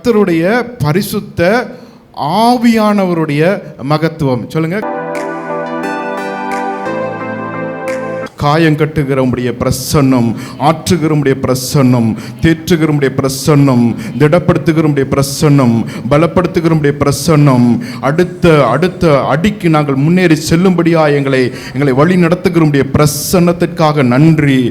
கர்த்தருடைய பரிசுத்த ஆவியானவருடைய மகத்துவம். சொல்லுங்க. காயம் கட்டுகிறவனுடைய பிரசன்னம், ஆற்றுகிறவனுடைய பிரசன்னம், தேற்றுகிறவனுடைய பிரசன்னம், திடப்படுத்துகிறவனுடைய பிரசன்னம், பலப்படுத்துகிறவனுடைய பிரசன்னம், அடுத்த அடிக்கு நாங்கள் முன்னேறி செல்லும்படியா எங்களை வழி நடத்துகிறவனுடைய பிரசன்னத்திற்காக நன்றி.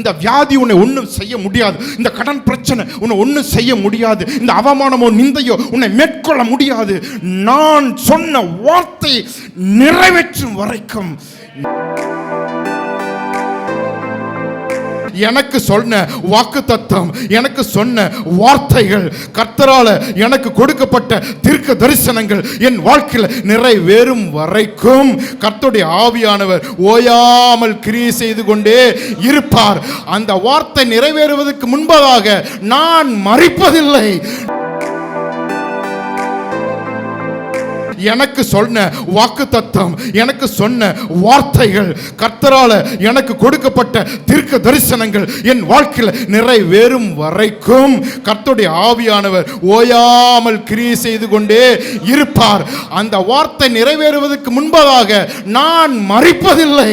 இந்த வியாதி உன்னை ஒன்றும் செய்ய முடியாது. இந்த கடன் பிரச்சனை உன்னை ஒன்றும் செய்ய முடியாது. இந்த அவமானமோ நிந்தையோ உன்னை மேற்கொள்ள முடியாது. நான் சொன்ன வார்த்தை நிறைவேற்றும் வரைக்கும் எனக்கு சொன்ன வாக்குத்தத்தம், எனக்கு சொன்ன வார்த்தைகள், கர்த்தரால எனக்கு கொடுக்கப்பட்ட தீர்க்க தரிசனங்கள் என் வாழ்க்கையில் நிறைவேறும் வரைக்கும் கர்த்தருடைய ஆவியானவர் ஓயாமல் கிரியை செய்து கொண்டே இருப்பார். அந்த வார்த்தை நிறைவேறுவதற்கு முன்பதாக நான் மரிப்பதில்லை. எனக்கு சொன்ன வாக்குத்தத்தம், எனக்கு சொன்ன வார்த்தைகள், கர்த்தரால எனக்கு கொடுக்கப்பட்ட தீர்க்க தரிசனங்கள் என் வாழ்க்கையில் நிறைவேறும் வரைக்கும் கர்த்தருடைய ஆவியானவர் ஓயாமல் கிரியை செய்து கொண்டே இருப்பார். அந்த வார்த்தை நிறைவேறுவதற்கு முன்பதாக நான் மரிப்பதில்லை.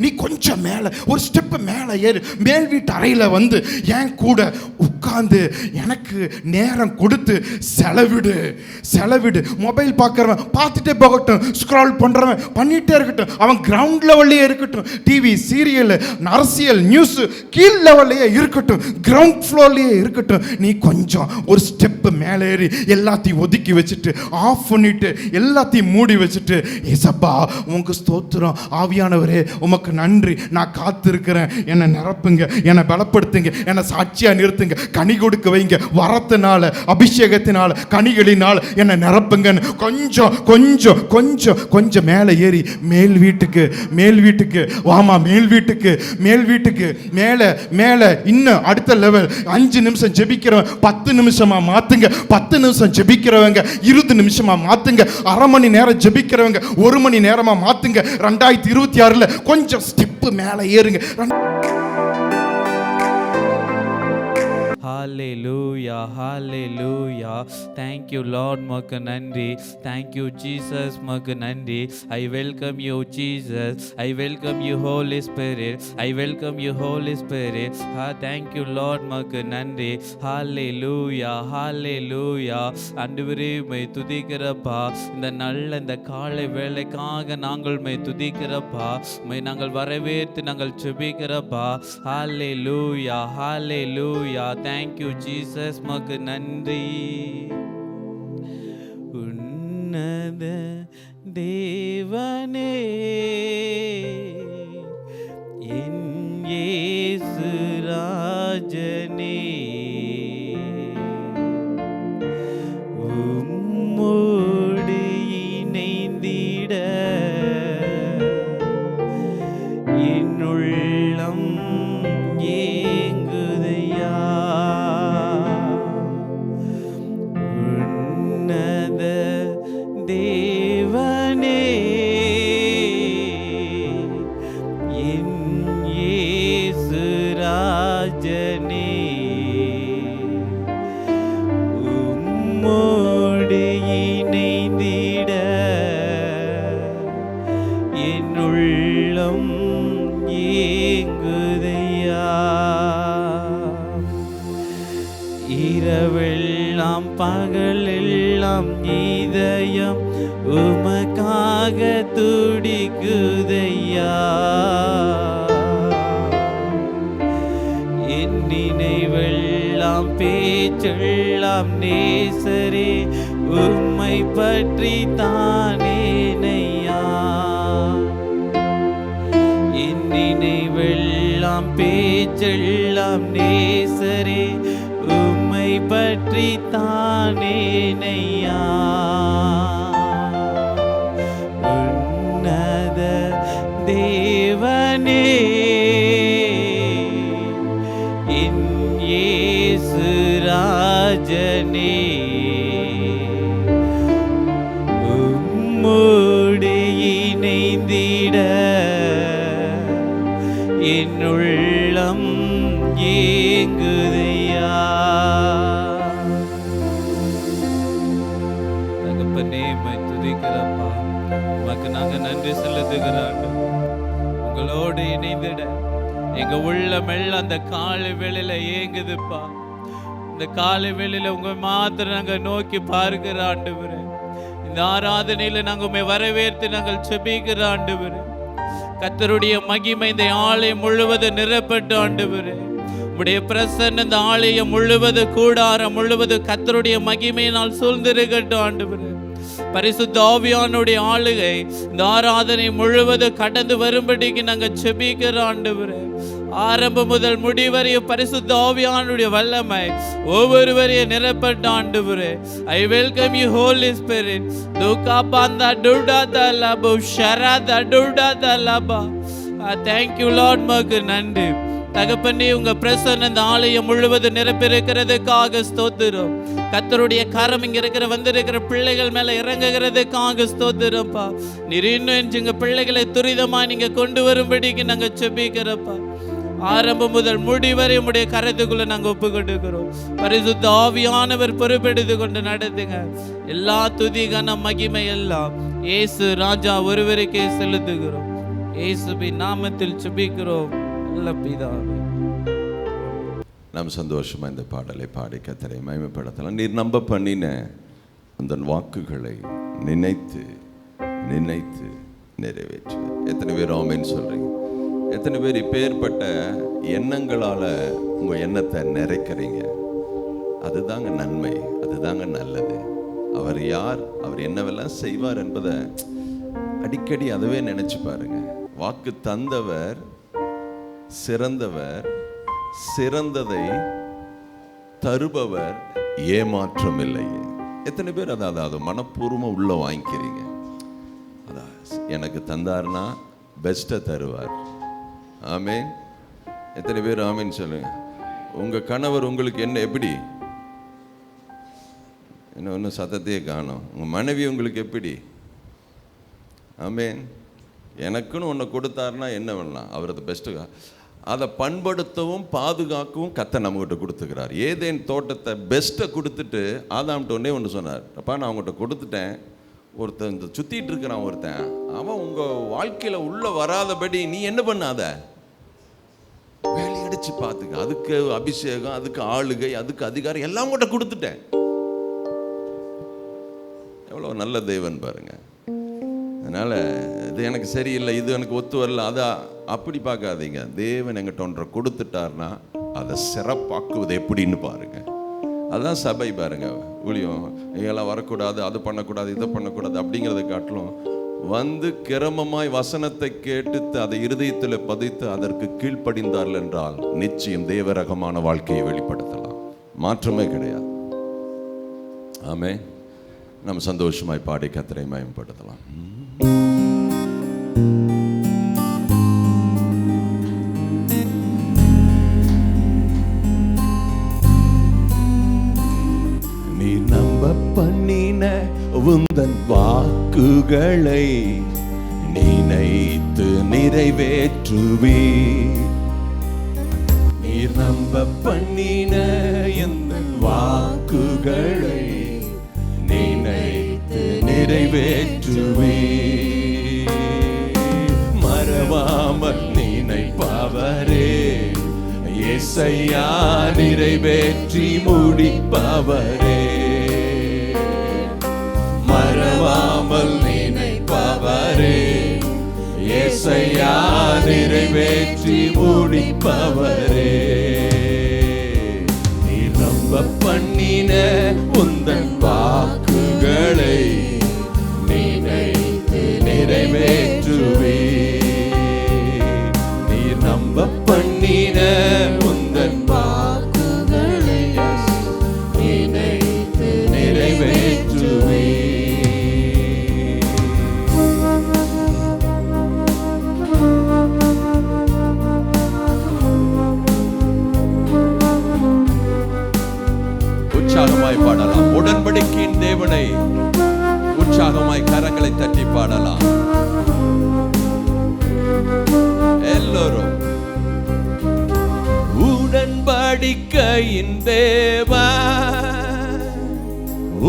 நீ கொஞ்சம் மேலே ஒரு ஸ்டெப்பு மேலே ஏறு. மேல் வீட்டு அறையில் வந்து என் கூட உட்கார்ந்து எனக்கு நேரம் கொடுத்து செலவிடு. மொபைல் பார்க்குறவன் பார்த்துட்டே போகட்டும், ஸ்க்ரால் பண்ணுறவன் பண்ணிகிட்டே இருக்கட்டும், அவன் கிரவுண்ட் லெவல்லையே இருக்கட்டும், டிவி சீரியல் அரசியல் நியூஸ் கீழ் லெவல்லையே இருக்கட்டும், கிரவுண்ட் ஃப்ளோர்லேயே இருக்கட்டும். நீ கொஞ்சம் ஒரு ஸ்டெப்பு மேலே ஏறி எல்லாத்தையும் ஒதுக்கி வச்சுட்டு, ஆஃப் பண்ணிட்டு, எல்லாத்தையும் மூடி வச்சுட்டு, ஏசப்பா உங்க ஸ்தோத்திரம், ஆவியானவரே உமக்கு நன்றி, நான் காத்திருக்கிறேன், என்னை நிரப்புங்க, என்னை பலப்படுத்துங்க, என்னை சாட்சியா நிறுத்துங்க, கனி கொடுக்க வைங்க, வரத்தினால அபிஷேகத்தினால கனிகளினால் என்னை நிரப்புங்கன்னு கொஞ்சம் கொஞ்சம் கொஞ்சம் கொஞ்சம் மேலே ஏறி மேல் வீட்டுக்கு வாமா, மேல் வீட்டுக்கு மேலே இன்னும் அடுத்த லெவல். 5 நிமிஷம் ஜெபிக்கிறவன் 10 நிமிஷமா மாத்துங்க, 10 நிமிஷம் ஜெபிக்கிறவங்க 20 நிமிஷமா மாத்துங்க, அரை மணி நேரம் ஜெபிக்கிறவங்க 1 மணி நேரமா மாத்துங்க. 2026 கொஞ்சம் ஸ்டெப்பு மேலே ஏறுங்க. Hallelujah, hallelujah. Thank you Lord, maka nandri. Thank you Jesus, maka nandri. I welcome you Jesus. I welcome you Holy Spirit. I welcome you Holy Spirit. Thank you Lord, maka nandri. Hallelujah, hallelujah. ஆண்டவரே my துதிக்கிறப்பா, இந்த நல்ல இந்த காலை வேளைக்காக நாங்கள் my துதிக்கிறப்பா, my நாங்கள் வரவேற்று நாங்கள் ஜெபிக்கிறப்பா. Hallelujah, hallelujah. Thank you Jesus, மக்கு நன்றி. உன்னத தேவனே என் இயேசு ராஜனே, உம்மோடு இணைந்திட என்னுள்ளம் ஏங்குதையா. உன்னத தேவனே என் இயேசு ராஜனே, உம்மோடு இணைந்திட என்னுள்ளம் ஏங்குதையா. இரவெல்லாம் பகலெல்லாம் இதயம் உமக்காக துடிக்குதையா. என் நினைவெல்லாம் பேச்செல்லாம் நேசரே உம்மை பற்றி தானேனையா. என் நினைவெல்லாம் பேச்செல்லாம் நேசரே உம்மை பற்றி தானேனையா. உன்னத தேவனே என் இயேசு ராஜனே, உம்மோடு இணைந்திட என் உள்ளம் ஏங்குதையா. தகப்பனே உம்மை துதிக்கிறப்பா, உமக்கு நாங்க நன்றி செலுத்துகிறோம். உங்களோடு இணைந்திட எங்க உள்ளமெல்லாம் அந்த காலை வேளையில ஏங்குதுப்பா. இந்த காலை வேளையில உங்க மாத்திரம் நாங்க நோக்கி பார்க்கிற ஆண்டவரே, இந்த ஆராதனையில நாங்க உம்மை வரவேற்று நாங்கள் செபிக்கிற ஆண்டவரே, கர்த்தருடைய மகிமை இந்த ஆலயம் முழுவதும் நிரப்பட்டு ஆண்டவரே, உம்முடைய பிரசன்னம் இந்த ஆலயம் முழுவதும் கூடாரம் முழுவதும் கர்த்தருடைய மகிமையினால் சூழ்ந்திருக்கட்டும் ஆண்டவரே. பரிசுத்த ஆவியானுடைய ஆளுகை இந்த ஆராதனை முழுவதும் கடந்து வரும்படிக்கு நாங்கள் செபிக்கிற ஆண்டவரே. ஆரம்பம் முதல் முடிவரையும் பரிசுத்த ஆவியானுடைய வல்லமை ஒவ்வொருவரையும் நிரப்பட்ட ஆண்டவரே. I welcome you Holy Spirit. துகாபாந்தா டுடாதா லபோ ஷராதா டுடாதா லபா. தேங்க் யூ லார்ட், மக்கு நன்றி தகப்பனே. உங்க பிரசன்னம் இந்த ஆலயம் முழுவதும் நிரப்பிருக்கிறதுக்காக ஸ்தோத்திரம். கர்த்தருடைய கரம் இங்க இருக்கிற வந்திருக்கிற பிள்ளைகள் மேல இறங்குகிறதுக்காக ஸ்தோத்திரப்பா. நீர் இன்னும் எங்க பிள்ளைகளை துரிதமா நீங்க கொண்டு வரும்படிக்கு நாங்க செபிக்கிறப்பா. ஆரம்பம் முதல் முடிவரை உம்முடைய கரத்துக்குள்ள நாங்க ஒப்பு கொடுக்கிறோம். பரிசுத்த ஆவியானவர் பொறுப்பெடுத்து கொண்டு நடத்துங்க. எல்லா துதி கன மகிமை எல்லாம் இயேசு ராஜா ஒருவருக்கே செலுத்துகிறோம். இயேசுவின் நாமத்தில் செபிக்கிறோம் நல்ல பிதாவே. நாம் சந்தோஷமா இந்த பாடலை பாடி கர்த்தரை மகிமைப்படுத்தலாம். நீர் நம்ப பண்ணின அந்த வாக்குகளை நினைத்து நினைத்து நிறைவேற்று. எத்தனை பேர் ஆமென் சொல்றீங்க? எத்தனை பேர் இப்பேற்பட்ட எண்ணங்களால உங்க எண்ணத்தை நிறைக்கிறீங்க? அதுதாங்க நன்மை, அதுதாங்க நல்லது. அவர் யார், அவர் என்னவெல்லாம் செய்வார் என்பதை அடிக்கடி அதுவே நினைச்சு பாருங்க. வாக்கு தந்தவர் சிறந்தவர், சிறந்ததை தருபவர், ஏமாற்றம் இல்லையே. எத்தனை பேர் அதாவது மனப்பூர்வமாக உள்ள வாங்கிக்கிறீங்க? அதான் எனக்கு தந்தார்னா பெஸ்ட்டை தருவார். ஆமேன். எத்தனை பேர் ஆமேன்னு சொல்லுங்க. உங்கள் கணவர் உங்களுக்கு என்ன எப்படி? என்ன ஒன்றும் சத்தத்தையே காணும். உங்கள் மனைவி உங்களுக்கு எப்படி? ஆமேன். எனக்குன்னு ஒன்று கொடுத்தாருன்னா என்ன பண்ணலாம்? அவர் அதை பெஸ்ட்டு அதை பண்படுத்தவும் பாதுகாக்கவும் கர்த்தர் நம்மகிட்ட கொடுத்துக்கிறார். ஏதேன் தோட்டத்தை பெஸ்ட்டை கொடுத்துட்டு ஆதாம்கிட்ட ஒன்றே ஒன்று சொன்னார், அப்பா நான் அவங்ககிட்ட கொடுத்துட்டேன், ஒருத்தன் இந்த சுற்றிட்டு இருக்கிறான் ஒருத்தன், அவன் உங்கள் வாழ்க்கையில் உள்ளே வராதபடி நீ என்ன பண்ணாத, வேலையடிச்சு பார்த்துக்க. அதுக்கு அபிஷேகம், அதுக்கு ஆளுகை, அதுக்கு அதிகாரம் எல்லாம் உங்கள்கிட்ட கொடுத்துட்டேன். எவ்வளோ நல்ல தெய்வன் பாருங்க. அதனால் இது எனக்கு சரியில்லை, இது எனக்கு ஒத்து வரல, அதை அப்படி பார்க்காதீங்க. தேவன் எங்கிட்ட ஒன்றை கொடுத்துட்டார்னா அதை சிறப்பாக்குவது எப்படின்னு பாருங்க. அதுதான் சபை பாருங்க. ஊழியம் இதெல்லாம் வரக்கூடாது, அது பண்ணக்கூடாது, இதை பண்ணக்கூடாது அப்படிங்கிறத காட்டிலும் வந்து கிரமமாய் வசனத்தை கேட்டு அதை இருதயத்தில் பதித்து அதற்கு கீழ்ப்படிந்தார்கள் என்றால் நிச்சயம் தேவரகமான வாழ்க்கையை வெளிப்படுத்தலாம். மாற்றமே கிடையாது. ஆமே. நம்ம சந்தோஷமாய் பாடி கர்த்தரை மகிமைப்படுத்தலாம். நீ நம்ப பண்ணின உந்தன் வாக்குகளை நினைத்து நிறைவேற்றுவே. நீ நம்ப பண்ணின எந்த வாக்குகளை நினைத்து நிறைவேற்றுவே. மறவாமல் நினைப்பவரே, இயேசையா நிறைவேற்றி முடிப்பவரே. மறவாமல் நினைப்பவரே, இயேசையா நிறைவேற்றி முடிப்பவரே. நீ நம்ப பண்ணின உந்தன் வாக்குகளை நினைத்து நிறைவேற்றுவே. நீ நம்ப பண்ணின உந்தன் வாக்குகளை நினைத்து நிறைவேற்றுவே. உற்சாகமாய் பாடலாம். உடன்படிக்கையின் தேவனை உற்சாகமாய் கரங்களை தட்டி பாடலாம் எல்லோரும். உடன்படிக்கையின் தேவன்,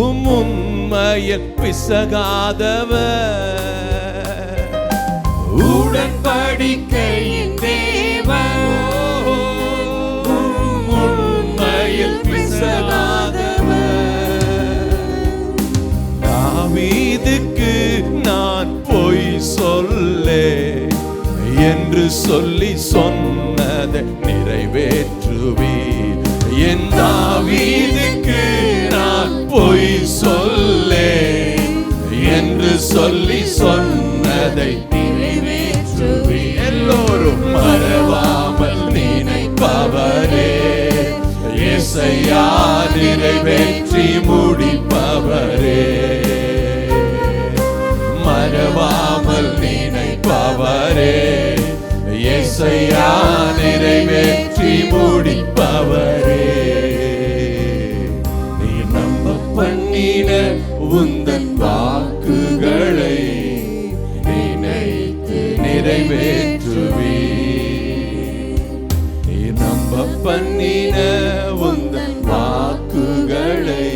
உம்மையில் பிசகாதவர். உடன்படிக்கையின் தேவன், உம்மையில் பிசகாதவர். தாவீதுக்கு நான் பொய் சொல்லே என்று சொல்லி சொன்னதை நிறைவேற்றுவீர். என் தாவீதுக்கு நான் பொய் சொல்லே என்று சொல்லி சொன்னதை நிறைவேற்றுவீர். எல்லோரும் மறவாமல் நினைப்பவரே, இயேசையா நிறைவேற்றி முடிப்பவரே. மறவாமல் நினைப்பவரே, இயேசையா நிறைவேற்றி முடிப்பவரே. நீ நம்ப பண்ணின உந்தன் வாக்குகளை நினைத்து நிறைவேற்றுவீர். நீ நம்ப பண்ணின உந்தன் வாக்குகளை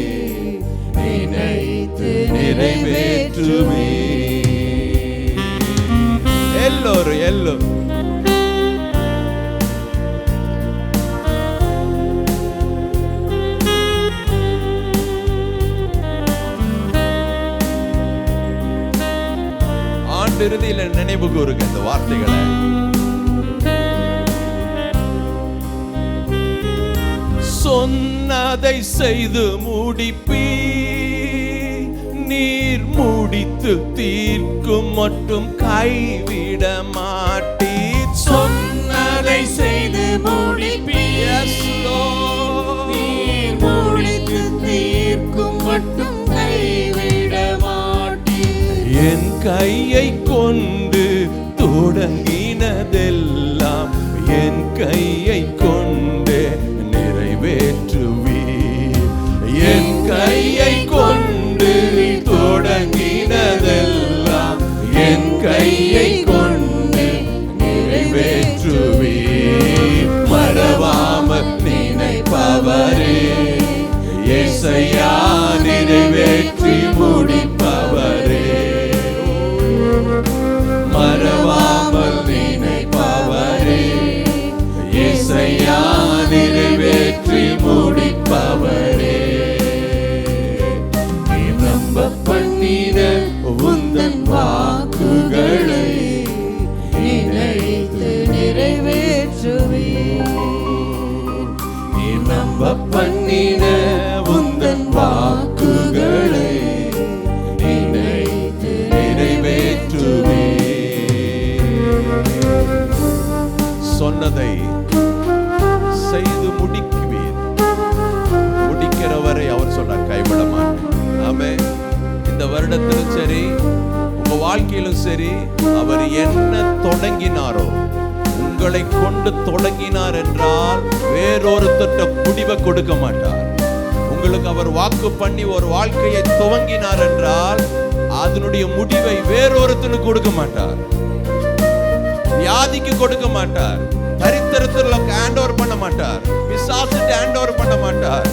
நினைத்து நிறைவேற்றுவீர். எல்லோரும் இறுதியில் நினைவு கூறுங்க இந்த வார்த்தைகளை. சொன்னதை செய்து முடிப்பீ, நீர் முடித்து தீர்க்கும் மட்டும் கைவிட மாட்டீர். சொன்னதை செய்து முடிப்பீ, நீர் முடித்து தீர்க்கும் மட்டும் கைவிட மாட்டீர். என் கையை கொண்டு தொடங்கினதெல்லாம் என் கையை கொண்டு நிறைவேற்றுவீர். என் கையை கொண்டு தொடங்கினதெல்லாம் என் கையை கொண்டு நிறைவேற்றுவீர். மறவாமல் நினைப்பவரே, இயேசையா நிறைவேற்றி முடிப்பவரே. மறவாமல் நினைப்பவரே, இயேசையா நிறைவேற்றி முடிப்பவரே. நீ நம்ப பண்ணின உந்தன் வாக்குகளை நினைத்து நிறைவேற்றுவீர். நீ நம்ப பண்ணின உந்தன் வாக்குகளை நினைத்து நிறைவேற்றுவீர். சொன்னதை செய்து முடிக்குவீர். முடிக்கிறவரை அவர் சொன்னார் கைவிட மாட்டேன். ஆமென். இந்த வருடத்திலும் சரி உங்க வாழ்க்கையிலும் சரி அவர் என்ன தொடங்கினாரோ, உங்களை கொண்டு தொடங்கினார் என்றால் வேறொருத்தட்ட முடிவை கொடுக்க மாட்டார். உங்களுக்கு அவர் வாக்கு பண்ணி ஒரு வாழ்க்கையை துவங்கினார் என்றால் அதனுடைய முடிவை வேறொருத்தனுக்கு கொடுக்க மாட்டார். வியாதிக்கு கொடுக்க மாட்டார், தரித்திரத்துல ஹேண்ட் ஓவர் பண்ண மாட்டார், பிசாசுக்கு ஹேண்ட் ஓவர் பண்ண மாட்டார்,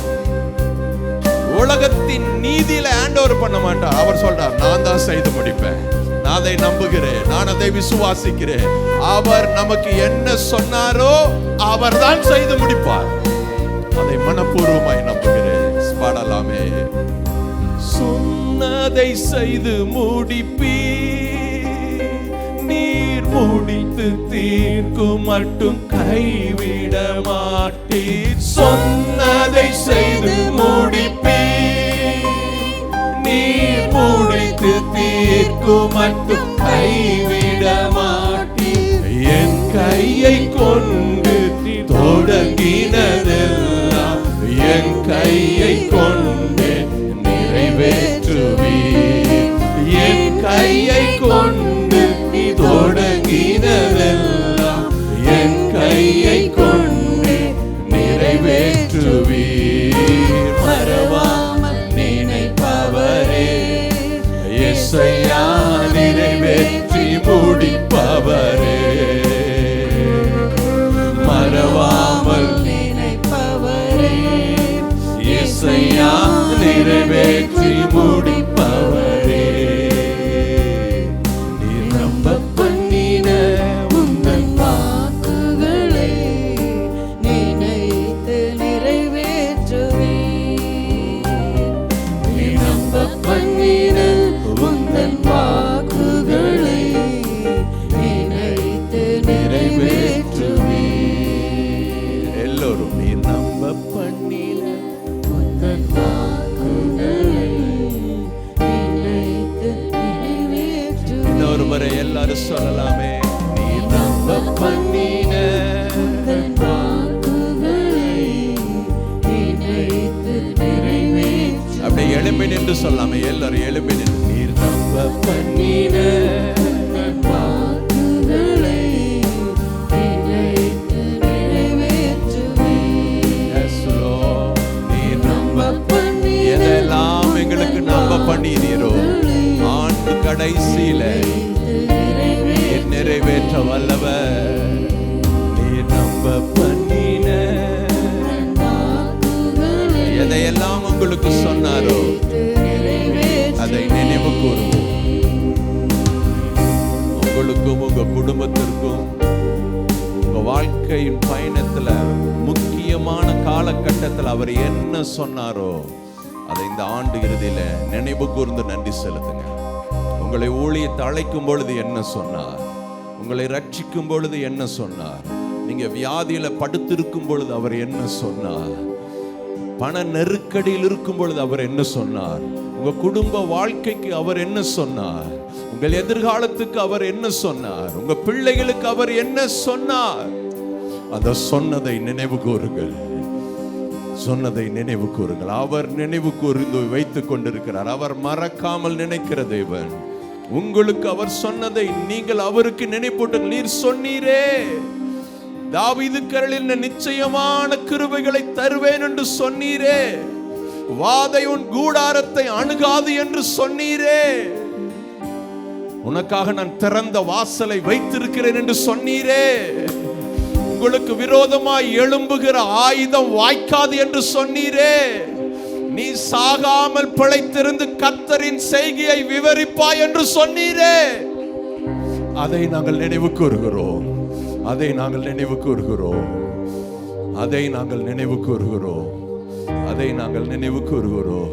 உலகத்தின் நீதியில ஹேண்ட் ஓவர் பண்ண மாட்டார். அவர் சொல்றார், நான் தான் செய்து முடிப்பேன், நான் அதை நம்புகிறேன், நான் அதை விசுவாசிக்கிறேன். அவர் நமக்கு என்ன சொன்னாரோ அவர் தான் செய்து முடிப்பார். அதை மனப்பூர்வமாய் நம்புகிறேன். பாடலாமே. சொன்னதை செய்து முடிப்பீ, நீர் முடித்து தீர்க்கும் மட்டும் கைவிட மாட்டீர். சொன்னதை செய்து முடிப்பீ, நீர் முடித்து தீர்க்கும் மட்டும் கைவிட மாட்டீர். என் கையை கொண்டு தொடங்கினதெல்லாம் என் கையை கொண்டு நிறைவேற்றுவீர். என் கையை கொண்டு தொடங்கினதெல்லாம் என் கையை கொண்டு நிறைவேற்றுவீர். மறவாமல் நினைப்பவரே, இயேசையா நிறைவேற்றி முடிப்பவரே. மறவாமல் நினைப்பவரே, நிறைவேற்றி முடிப்பவரே, நீர் நம்ப பண்ணின உந்தன் வாக்குகளை நினைத்து நிறைவேற்றுவீர். நீ நம்ப பண்ணின உந்தன் வாக்குகளை நினைத்து நிறைவேற்றுவீர். எல்லோரும் நீர் நம்ப பண்ணின உந்தன் வாக்குகளை நினைத்து நிறைவேற்றுவீர். இன்னொரு முறை எல்லாரும் சொல்லலாமே, நீர் நம்ப பண்ணின உந்தன் வாக்குகளை நினைத்து நிறைவேற்றுவீர். அப்படியே எழும்பி நின்று சொல்லாமே, எல்லாரும் எழும்பி நின்று நீர் நம்ப பண்ணின உந்தன் வாக்குகளை நினைத்து நிறைவேற்றுவீர். Yes, Lord. நீர் நம்ப பண்ணின எதெல்லாம் எங்களுக்கு நம்ப பண்ணினீரோ ஆண்டு கடைசியில நீர் நிறைவேற்ற வல்லவர். நீர் நம்ப பண்ணின வாக்குகளை எதையெல்லாம் உங்களுக்கு சொன்னாரோ அதை நினைவு கூறுவோம். உங்களுக்கும் உங்க குடும்பத்திற்கும் உங்க வாழ்க்கையின் பயணத்துல முக்கியமான காலகட்டத்தில் அவர் என்ன சொன்னாரோ அதை இந்த ஆண்டு இறுதியில நினைவு கூர்ந்து நன்றி செலுத்துங்க. உங்களை ஊழியத்தை அழைக்கும் பொழுது என்ன சொன்னார், உங்களை ரட்சிக்கும் பொழுது என்ன சொன்னார், நீங்க வியாதியில படுத்திருக்கும் பொழுது அவர் என்ன சொன்னார், பண நெருக்கடியில் இருக்கும் பொழுது அவர் என்ன சொன்னார், உங்க குடும்ப வாழ்க்கைக்கு அவர் என்ன சொன்னார், உங்கள் எதிர்காலத்துக்கு அவர் என்ன சொன்னார், உங்க பிள்ளைகளுக்கு அவர் என்ன சொன்னார், அந்த சொன்னதை நினைவு கூறுங்கள். சொன்னதை நினைவு கூறுங்கள். அவர் நினைவு கூர்ந்து வைத்துக் கொண்டிருக்கிறார். அவர் மறக்காமல் நினைக்கிற தேவன். உங்களுக்கு அவர் சொன்னதை நீங்கள் அவருக்கு நினைப்பூட்டுங்கள். நீர் சொன்னீரே, தாவீதுக்கு அருளின நிச்சயமான கிருபைகளை தருவேன் என்று சொன்னீரே, வாதை உன் கூடாரத்தை அணுகாது என்று சொன்னீரே, உனக்காக நான் திறந்த வாசலை வைத்திருக்கிறேன் என்று சொன்னீரே, உங்களுக்கு விரோதமாய் எழும்புகிற ஆயுதம் வாய்க்காது என்று சொன்னீரே, நீ சாகாமல் பிழைத்திருந்து கர்த்தரின் செய்கையை விவரிப்பாய் என்று சொன்னீரே. அதை நாங்கள் நினைவு கூறுகிறோம். அதை நாங்கள் நினைவு கூறுகிறோம். அதை நாங்கள் நினைவு கூறுகிறோம். அதை நாங்கள் நினைவு கூறுகிறோம்.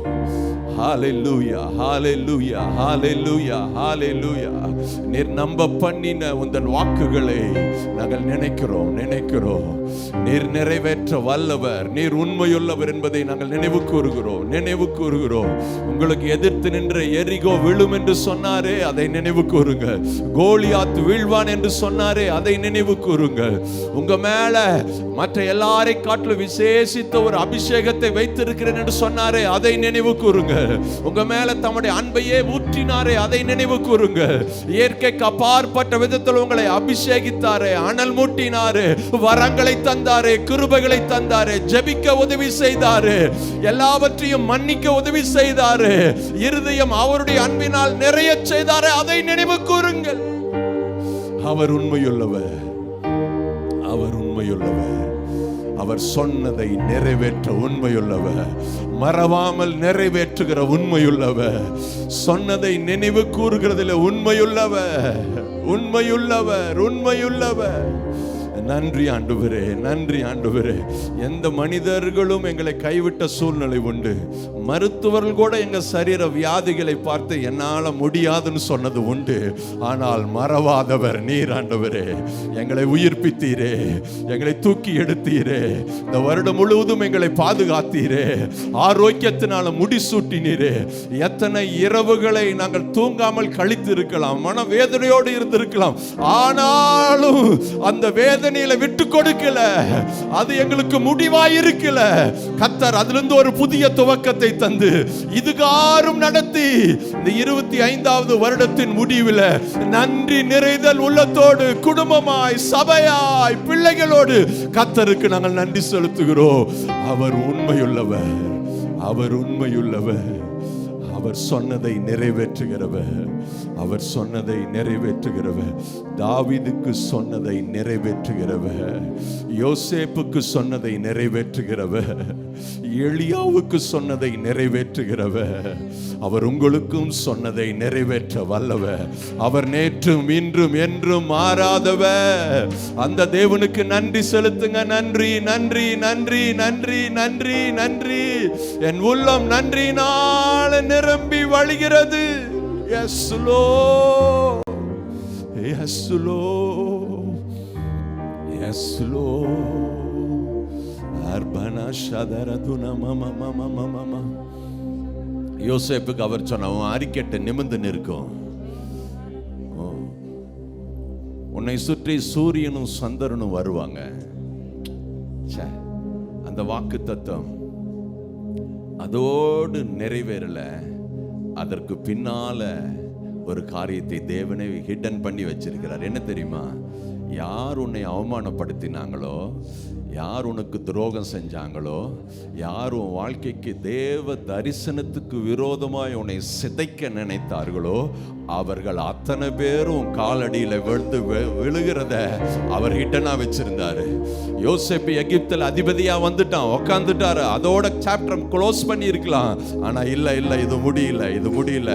ஹalleluya, hallelujah, hallelujah, hallelujah. நீர் நம்ப பண்ணின உந்தன் வாக்குகளை நாங்கள் நினைக்கிறோம். நீர் நிறைவேற்ற வல்லவர், நீர் உண்மையுள்ளவர் என்பதை நாங்கள் நினைவு கூறுகிறோம். உங்களுக்கு எதிர்த்து நின்ற எரிகோ விழும் என்று சொன்னாரே, அதை நினைவு கூறுங்க. கோலியாத் வீழ்வான் என்று சொன்னாரே, அதை நினைவு கூறுங்க. உங்க மேல மற்ற எல்லாரை காட்டிலும் விசேஷித்த ஒரு அபிஷேகத்தை வைத்திருக்கிறேன் என்று சொன்னாரே, அதை நினைவு கூறுங்க. உங்க மேல தம்முடைய அன்பையே ஊற்றினாரே, அதை நினைவு கூறுங்க. இயற்கைக்கு அப்பாற்பட்ட விதத்தில் உங்களை அபிஷேகித்தாரே, அனல் மூட்டினாரே, வரங்களை தந்தாரே, கிருபைகளை தந்தாரே, ஜெபிக்க உதவி செய்தாரே, எல்லாவற்றையும் மன்னிக்க உதவி செய்தாரே, இருதயம் அவருடைய அன்பினால் நிறைய செய்தாரே, அதை நினைவு கூறுங்கள். அவர் உண்மையுள்ளவர். அவர் சொன்னதை நிறைவேற்ற உண்மையுள்ளவர். மறவாமல் நிறைவேற்றுகிற உண்மையுள்ளவர். சொன்னதை நினைவு கூறுகிறதில் உண்மையுள்ளவர். நன்றி ஆண்டவரே. எந்த மனிதர்களும் எங்களை கைவிட்ட சூழ்நிலை உண்டு. மருத்துவர்கள் கூட எங்க சரீர வியாதிகளை பார்த்து என்னால முடியாதுன்னு சொன்னது உண்டு. ஆனால் மறவாதவர் நீர் ஆண்டவரே. எங்களை உயிர்ப்பித்தீரே, எங்களை தூக்கி எடுத்தீரே, இந்த வருடம் முழுவதும் எங்களை பாதுகாத்தீரே, ஆரோக்கியத்தினால முடிசூட்டினீரே. எத்தனை இரவுகளை நாங்கள் தூங்காமல் கழித்து இருக்கலாம், மனவேதனையோடு இருந்திருக்கலாம். ஆனாலும் அந்த வேதனையில விட்டு கொடுக்கல. அது எங்களுக்கு முடிவாயிருக்கல. கர்த்தர் அதிலிருந்து ஒரு புதிய துவக்கத்தை தந்து இதுகாரும் நடத்தி இந்த 25வது வருடத்தின் முடிவில் நன்றி நிறைதல் உள்ளத்தோடு குடும்பமாய், சபையாய், பிள்ளைகளோடு கர்த்தருக்கு நாங்கள் நன்றி செலுத்துகிறோம். அவர் உண்மையுள்ளவர். அவர் சொன்னதை நிறைவேற்றுகிறவர், அவர் சொன்னதை நிறைவேற்றுகிறவர். தாவீதுக்கு சொன்னதை நிறைவேற்றுகிறவர், யோசேப்புக்கு சொன்னதை நிறைவேற்றுகிறவர், எலியாவுக்கு சொன்னதை நிறைவேற்றுகிறவர். அவர் உங்களுக்கும் சொன்னதை நிறைவேற்ற வல்லவர். அவர் நேற்றும் இன்றும் என்றும் மாறாதவர். அந்த தேவனுக்கு நன்றி செலுத்துங்க. நன்றி, நன்றி, நன்றி, நன்றி, நன்றி, நன்றி. என் உள்ளம் நன்றியினால் நிரம்பி வழிகிறது. Yes Lord, yes Lord, yes Lord. அர்பனா ஷதரதுன மம மம மம மம. யோசேப்புக்கு அவர் சொன்ன, அறிக்கட்டை நிமிர்ந்து நிற்கும். உன்னை சுற்றி சூரியனும் சந்திரனும் வருவாங்க. அந்த வாக்கு தத்துவம் அதோடு நிறைவேறல. அதற்கு பின்னால ஒரு காரியத்தை தேவனை ஹிடன் பண்ணி வச்சிருக்கிறார். என்ன தெரியுமா? யார் உன்னை அவமானப்படுத்தினாங்களோ, யார் உனக்கு துரோகம் செஞ்சாங்களோ, யார் உன் வாழ்க்கைக்கு தேவ தரிசனத்துக்கு விரோதமாய் உன்னை சிதைக்க நினைத்தார்களோ, அவர்கள் அத்தனை பேரும் காலடியில் விழுந்து விழுகிறத அவர் ஹிட்டனா வச்சிருந்தாரு. யோசேப்பு எகிப்தில் அதிபதியா வந்துட்டான், உக்காந்துட்டாரு. அதோட சாப்டர் க்ளோஸ் பண்ணி இருக்கலாம். ஆனா இல்ல இல்ல, இது முடியல, இது முடியல.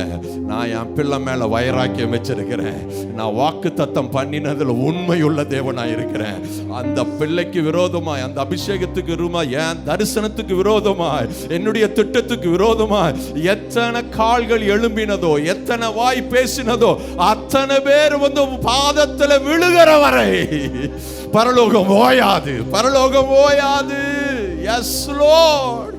நான் என் பிள்ளை மேல வைராக்கியம் வச்சிருக்கிறேன். நான் வாக்கு தத்தம் பண்ணினதுல உண்மையுள்ள தேவனா இருக்கிறேன். அந்த பிள்ளைக்கு விரோதமாய், அந்த அபிஷேகத்துக்கு விரோதமாய், என் தரிசனத்துக்கு விரோதமாய், என்னுடைய திட்டத்துக்கு விரோதமாய் எத்தனை கால்கள் எழும்பினதோ, எத்தனை வாய் பேசினதோ, அத்தனை பேர் வந்து பாதத்தில் விழுகிற வரை பரலோகம் ஓயாது, பரலோகம் ஓயாது. Yes Lord,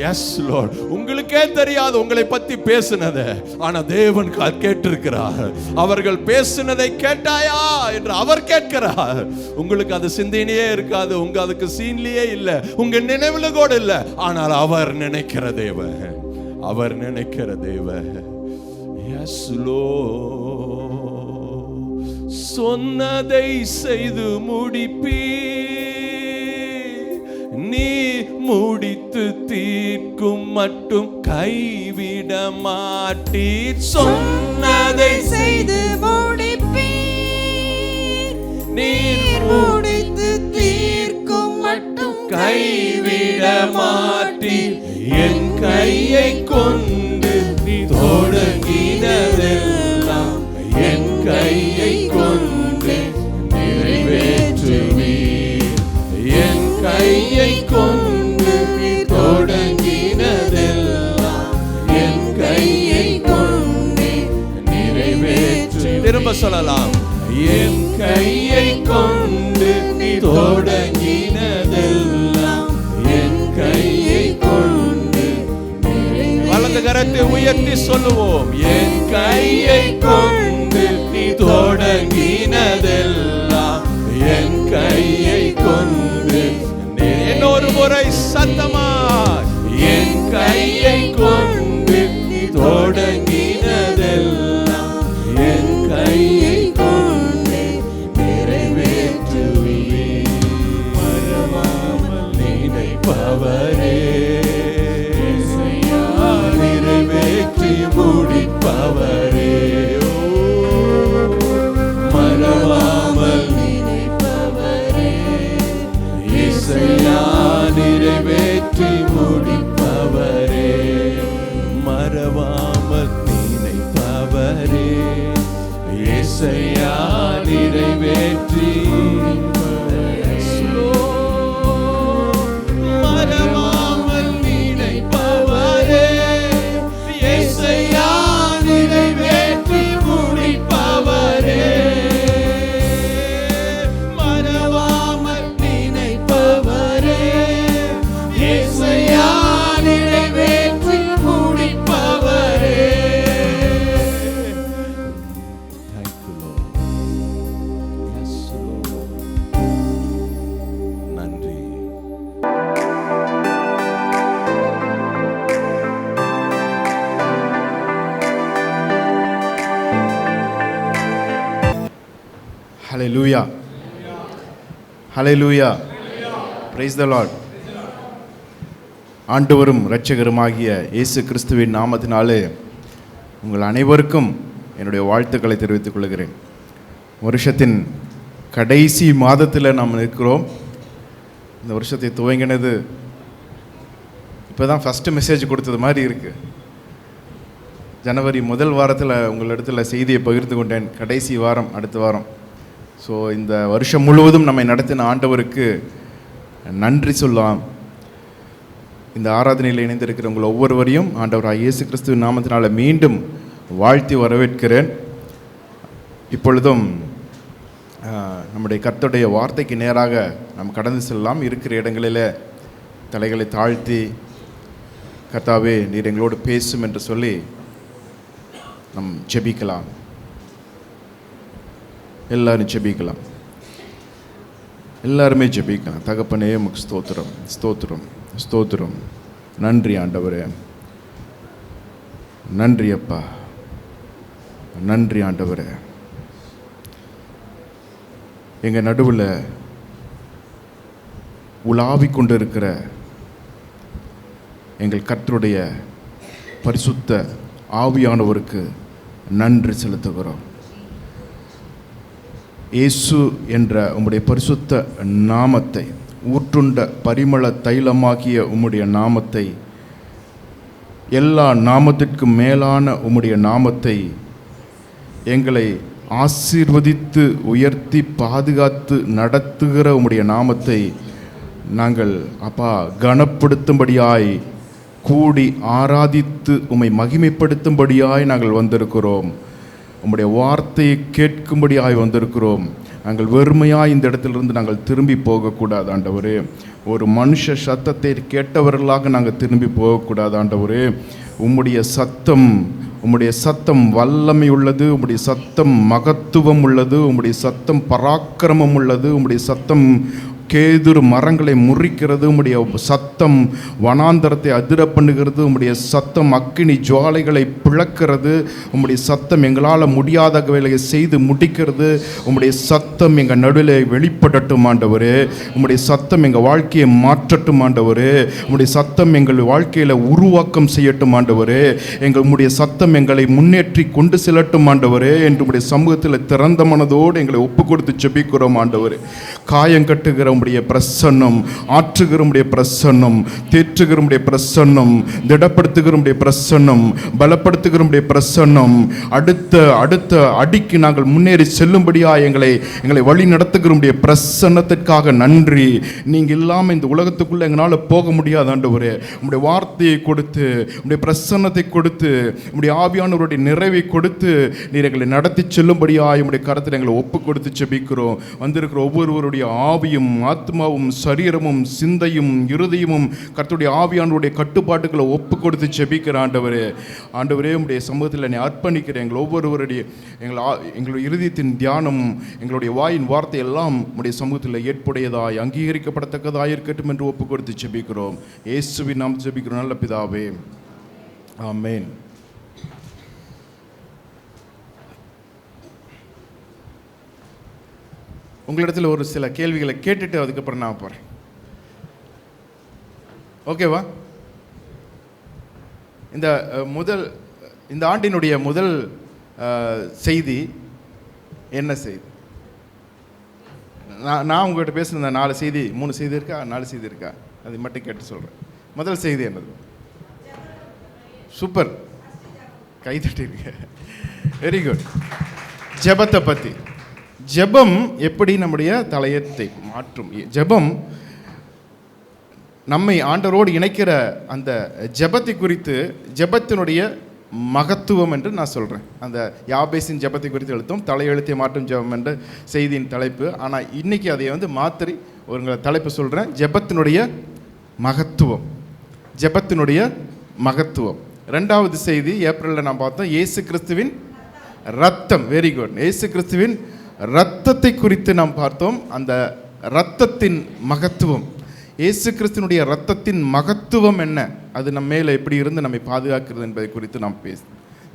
yes Lord. உங்களுக்கே தெரியாது உங்களை பத்தி பேசினதை, ஆனா தேவன் கேட்டிருக்கிறார். அவர்கள் பேசினதை கேட்டாயா என்று அவர் கேட்கிறார். உங்களுக்கு அது சிந்தனையே இருக்காது, உங்க அதுக்கு சீன்லயே இல்லை, உங்க நினைவுல கூட இல்லை. ஆனால் அவர் நினைக்கிற தேவன், அவர் நினைக்கிற தேவன். Yes Lord. சொன்னதை செய்து முடிப்பீ, நீ முடித்து தீர்க்கும் மட்டும் கைவிட மாட்டீர். சொன்னதை செய்து முடிப்பீர், நீர் முடித்து தீர்க்கும் மட்டும் கைவிட மாட்டீர். என் கையை கொண்டு நீ தொடங்கினதெல்லாம் என் கையை கொண்டு நிறைவேற்றுவீர். என் கையை கொண்டு நீ தொடங்கினதெல்லாம் என் கையை கொண்டு நிறைவேற்று. திரும்ப சொல்லலாம். என் கையை கொண்டு நீ தொடங்கினதெல்லாம் என் கையை கொண்டு. வலது கரத்தை உயர்த்தி சொல்லுவோம். என் கையை கொண்டு நீ தொடங்கினதெல்லாம் என் கையை கொண்டு. இன்னொரு முறை சத்தமா. என் கையை கொண்டு நீ தொடங்கினதெல்லாம் என் கையை கொண்டு நிறைவேற்றுவீர். மறவாமல் நினைப்பவரே, நிறைவேற்றி முடிப்பவரே. மறவாமல் நினைப்பவரே, இசையா நிறைவேற்றி முடிப்பவரே. மறவாமல் நினைப்பவரே, இசையா நிறைவேற்றி. மறவாமல் நினைப்பவரே, இசையா நிறைவேற்றி முடிப்பவரே. மறவாமல் நினைப்பவரே, இசையா நிறைவேற்றி முடிப்பவரே. Thank you, Lord. Yes, Lord. நன்றி. Hallelujah. Hallelujah. Praise the Lord. ஆண்டவரும் இரட்சகருமாகிய இயேசு கிறிஸ்துவின் நாமத்தினாலே உங்கள் அனைவருக்கும் என்னுடைய வாழ்த்துக்களை தெரிவித்துக் கொள்கிறேன். வருஷத்தின் கடைசி மாதத்தில் நாம் இருக்கிறோம். இந்த வருஷத்தை துவங்கினது இப்போ தான் ஃபஸ்ட்டு மெசேஜ் கொடுத்தது மாதிரி இருக்குது. ஜனவரி முதல் வாரத்தில் உங்களிடத்தில் செய்தியை பகிர்ந்து கொண்டேன். கடைசி வாரம் அடுத்த வாரம். ஸோ இந்த வருஷம் முழுவதும் நம்மை நடத்தின ஆண்டவருக்கு நன்றி சொல்லலாம். இந்த ஆராதனையில் இணைந்திருக்கிற உங்கள் ஒவ்வொருவரையும் ஆண்டவராகிய இயேசு கிறிஸ்துவின் நாமத்தினால மீண்டும் வாழ்த்தி வரவேற்கிறேன். இப்பொழுதும் நம்முடைய கர்த்தருடைய வார்த்தைக்கு நேராக நாம் கடந்து செல்லலாம். இருக்கிற இடங்களில் தலைகளை தாழ்த்தி, கர்த்தாவே நீர் எங்களோடு பேசும் என்று சொல்லி நம் ஜெபிக்கலாம். எல்லாரும் ஜெபிக்கலாம். எல்லாருமே ஜெபிக்கலாம். தகப்பனே உமக்கு ஸ்தோத்திரம், ஸ்தோத்திரம், ஸ்தோத்திரம். நன்றி ஆண்டவரே, நன்றி அப்பா, நன்றி ஆண்டவரே. எங்கள் நடுவில் உலாவிக் கொண்டு இருக்கிற எங்கள் கர்த்தருடைய பரிசுத்த ஆவியானவருக்கு நன்றி செலுத்துகிறோம். இயேசு என்ற உம்முடைய பரிசுத்த நாமத்தை, ஊற்றுண்ட பரிமள தைலமாகிய உம்முடைய நாமத்தை, எல்லா நாமத்திற்கும் மேலான உம்முடைய நாமத்தை, எங்களை ஆசீர்வதித்து உயர்த்தி பாதுகாத்து நடத்துகிற உம்முடைய நாமத்தை நாங்கள் அப்பா கனப்படுத்தும்படியாய், கூடி ஆராதித்து உம்மை மகிமைப்படுத்தும்படியாய் நாங்கள் வந்திருக்கிறோம். உம்முடைய வார்த்தையை கேட்கும்படியாய் வந்திருக்கிறோம். நாங்கள் வெறுமையாக இந்த இடத்திலிருந்து நாங்கள் திரும்பி போகக்கூடாது ஆண்டவரே. ஒரு மனுஷ சத்தத்தை கேட்டவர்களாக நாங்கள் திரும்பி போகக்கூடாது ஆண்டவரே. உம்முடைய சத்தம் வல்லமை உள்ளது. உம்முடைய சத்தம் மகத்துவம் உள்ளது. உம்முடைய சத்தம் பராக்கிரமம் உள்ளது. உம்முடைய சத்தம் கேதுரு மரங்களை முறிக்கிறது. உம்முடைய சத்தம் வனாந்தரத்தை அதிர பண்ணுகிறது. உம்முடைய சத்தம் அக்கினி ஜுவாலைகளை பிளக்கிறது. உம்முடைய சத்தம் எங்களால் முடியாத வேலையை செய்து முடிக்கிறது. உம்முடைய சத்தம் எங்கள் நடுவில் வெளிப்படட்டும் ஆண்டவரே. உம்முடைய சத்தம் எங்கள் வாழ்க்கையை மாற்றட்டும் ஆண்டவரே. உம்முடைய சத்தம் எங்கள் வாழ்க்கையில் உருவாக்கம் செய்யட்டும் ஆண்டவரே. உம்முடைய சத்தம் எங்களை முன்னேற்றி கொண்டு செல்லட்டும் ஆண்டவரே என்று உம்முடைய சமூகத்தில் திறந்த மனதோடு எங்களை ஒப்பு கொடுத்து ஜெபிக்கிறோம் ஆண்டவரே. காயங்கட்டுகிற உம்முடைய பிரசன்னம், ஆற்றுகிற உம்முடைய பிரசன்னம், தேற்றுகிற உம்முடைய பிரசன்னம், திடப்படுத்துகிற உம்முடைய பிரசன்னம், பலப்படுத்துகிற உம்முடைய பிரசன்னம், அடுத்த அடிக்கு நாங்கள் முன்னேறி செல்லும்படியா எங்களை வழி நடத்துகிற உம்முடைய பிரசன்னத்திற்காக நன்றி. நீங்கள் இல்லாமல் இந்த உலகத்துக்குள்ளே எங்களால் போக முடியாது ஆண்டவரே. உம்முடைய வார்த்தையை கொடுத்து, உம்முடைய பிரசன்னத்தை கொடுத்து, உம்முடைய ஆவியானவருடைய நிறைவை கொடுத்து நீர் எங்களை நடத்தி செல்லும்படியா உம்முடைய கரத்தில் எங்களை ஒப்பு கொடுத்து ஜெபிக்கிறோம். வந்திருக்கிற ஒவ்வொருவருடைய ஆவியும் ஆத்மாவும் சரீரமும் சிந்தையும் இருதயமும் கர்த்தருடைய ஆவியானவருடைய கட்டுப்பாட்டுகளை ஒப்பு கொடுத்து ஜெபிக்கிற ஆண்டவரே. உம்முடைய சமூகத்தில் என்னை அர்ப்பணிக்கிறேன். எங்கள் ஒவ்வொருவருடைய எங்களுடைய இருதயத்தின் தியானம், எங்களுடைய வாயின் வார்த்தை எல்லாம் உம்முடைய சமூகத்தில் ஏற்புடையதாய் அங்கீகரிக்கப்படத்தக்கதாய் இருக்கட்டும் என்று ஒப்பு கொடுத்து ஜெபிக்கிறோம். இயேசுவின் நாம் ஜெபிக்கிறோம் நல்ல பிதாவே, ஆமென். உங்களிடத்தில் ஒரு சில கேள்விகளை கேட்டுட்டு அதுக்கப்புறம் நான் போகிறேன். ஓகேவா? இந்த ஆண்டினுடைய முதல் செய்தி என்ன செய்தி? நான் உங்கள்கிட்ட பேசுன 4 செய்தி, 3 செய்தி இருக்கா, 4 செய்தி இருக்கா, அது மட்டும் கேட்டு சொல்கிறேன். முதல் செய்தி என்னது? சூப்பர், கை தட்டிருக்க, வெரி குட். ஜெபத்தை பற்றி. ஜெபம் எப்படி நம்முடைய தலையத்தை மாற்றும்? ஜெபம் நம்மை ஆண்டவரோடு இணைக்கிற அந்த ஜெபத்தை குறித்து, ஜெபத்தினுடைய மகத்துவம் என்று நான் சொல்கிறேன். அந்த யாபேசின் ஜெபத்தை குறித்து எழுத்தும் தலையெழுத்தை மாற்றும் ஜெபம் என்ற செய்தியின் தலைப்பு. ஆனால் இன்றைக்கி அதை மாற்றி ஒரு தலைப்பு சொல்கிறேன். ஜெபத்தினுடைய மகத்துவம். ஜெபத்தினுடைய மகத்துவம். 2வது செய்தி ஏப்ரலில் நான் பார்த்தோம், இயேசு கிறிஸ்துவின் ரத்தம். Very good. இயேசு கிறிஸ்துவின் இரத்தத்தை குறித்து நாம் பார்த்தோம். அந்த இரத்தத்தின் மகத்துவம், இயேசு கிறிஸ்துவினுடைய இரத்தத்தின் மகத்துவம் என்ன, அது நம்ம மேலே எப்படி இருந்து நம்மை பாதுகாக்கிறது என்பதை குறித்து நாம்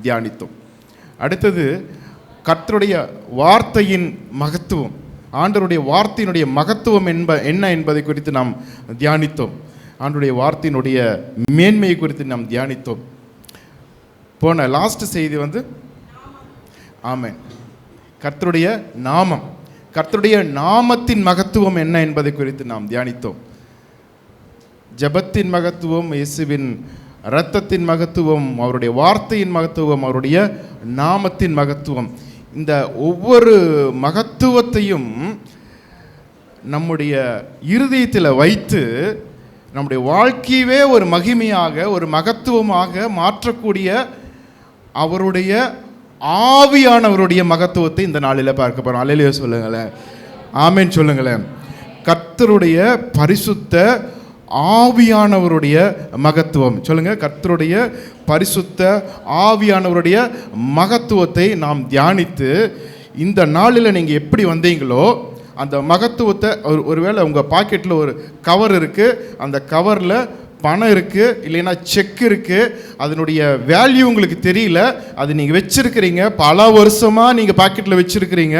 தியானித்தோம். அடுத்தது கர்த்தருடைய வார்த்தையின் மகத்துவம், ஆண்டவருடைய வார்த்தையினுடைய மகத்துவம் என்ன என்பதை குறித்து நாம் தியானித்தோம். ஆண்டுடைய வார்த்தையினுடைய மேன்மையை குறித்து நாம் தியானித்தோம். போன லாஸ்ட் செய்தி வந்து ஆமென், கர்த்தருடைய நாமம், கர்த்தருடைய நாமத்தின் மகத்துவம் என்ன என்பதை குறித்து நாம் தியானித்தோம். ஜெபத்தின் மகத்துவம், இயேசுவின் இரத்தத்தின் மகத்துவம், அவருடைய வார்த்தையின் மகத்துவம், அவருடைய நாமத்தின் மகத்துவம். இந்த ஒவ்வொரு மகத்துவத்தையும் நம்முடைய இருதயத்தில் வைத்து நம்முடைய வாழ்க்கையவே ஒரு மகிமையாக, ஒரு மகத்துவமாக மாற்றக்கூடிய அவருடைய ஆவியானவருடைய மகத்துவத்தை இந்த நாளில் பார்க்க போகிறோம். அல்லேலூயா சொல்லுங்களேன், ஆமென் சொல்லுங்களேன். கர்த்தருடைய பரிசுத்த ஆவியானவருடைய மகத்துவம் சொல்லுங்க. கர்த்தருடைய பரிசுத்த ஆவியானவருடைய மகத்துவத்தை நாம் தியானித்து, இந்த நாளில் நீங்கள் எப்படி வந்தீங்களோ அந்த மகத்துவத்தை, ஒருவேளை உங்கள் பாக்கெட்டில் ஒரு கவர் இருக்குது, அந்த கவரில் பணம் இருக்குது, இல்லைன்னா செக் இருக்குது, அதனுடைய வேல்யூ உங்களுக்கு தெரியல, அது நீங்கள் வச்சுருக்கிறீங்க, பல வருஷமாக நீங்கள் பாக்கெட்டில் வச்சுருக்கிறீங்க.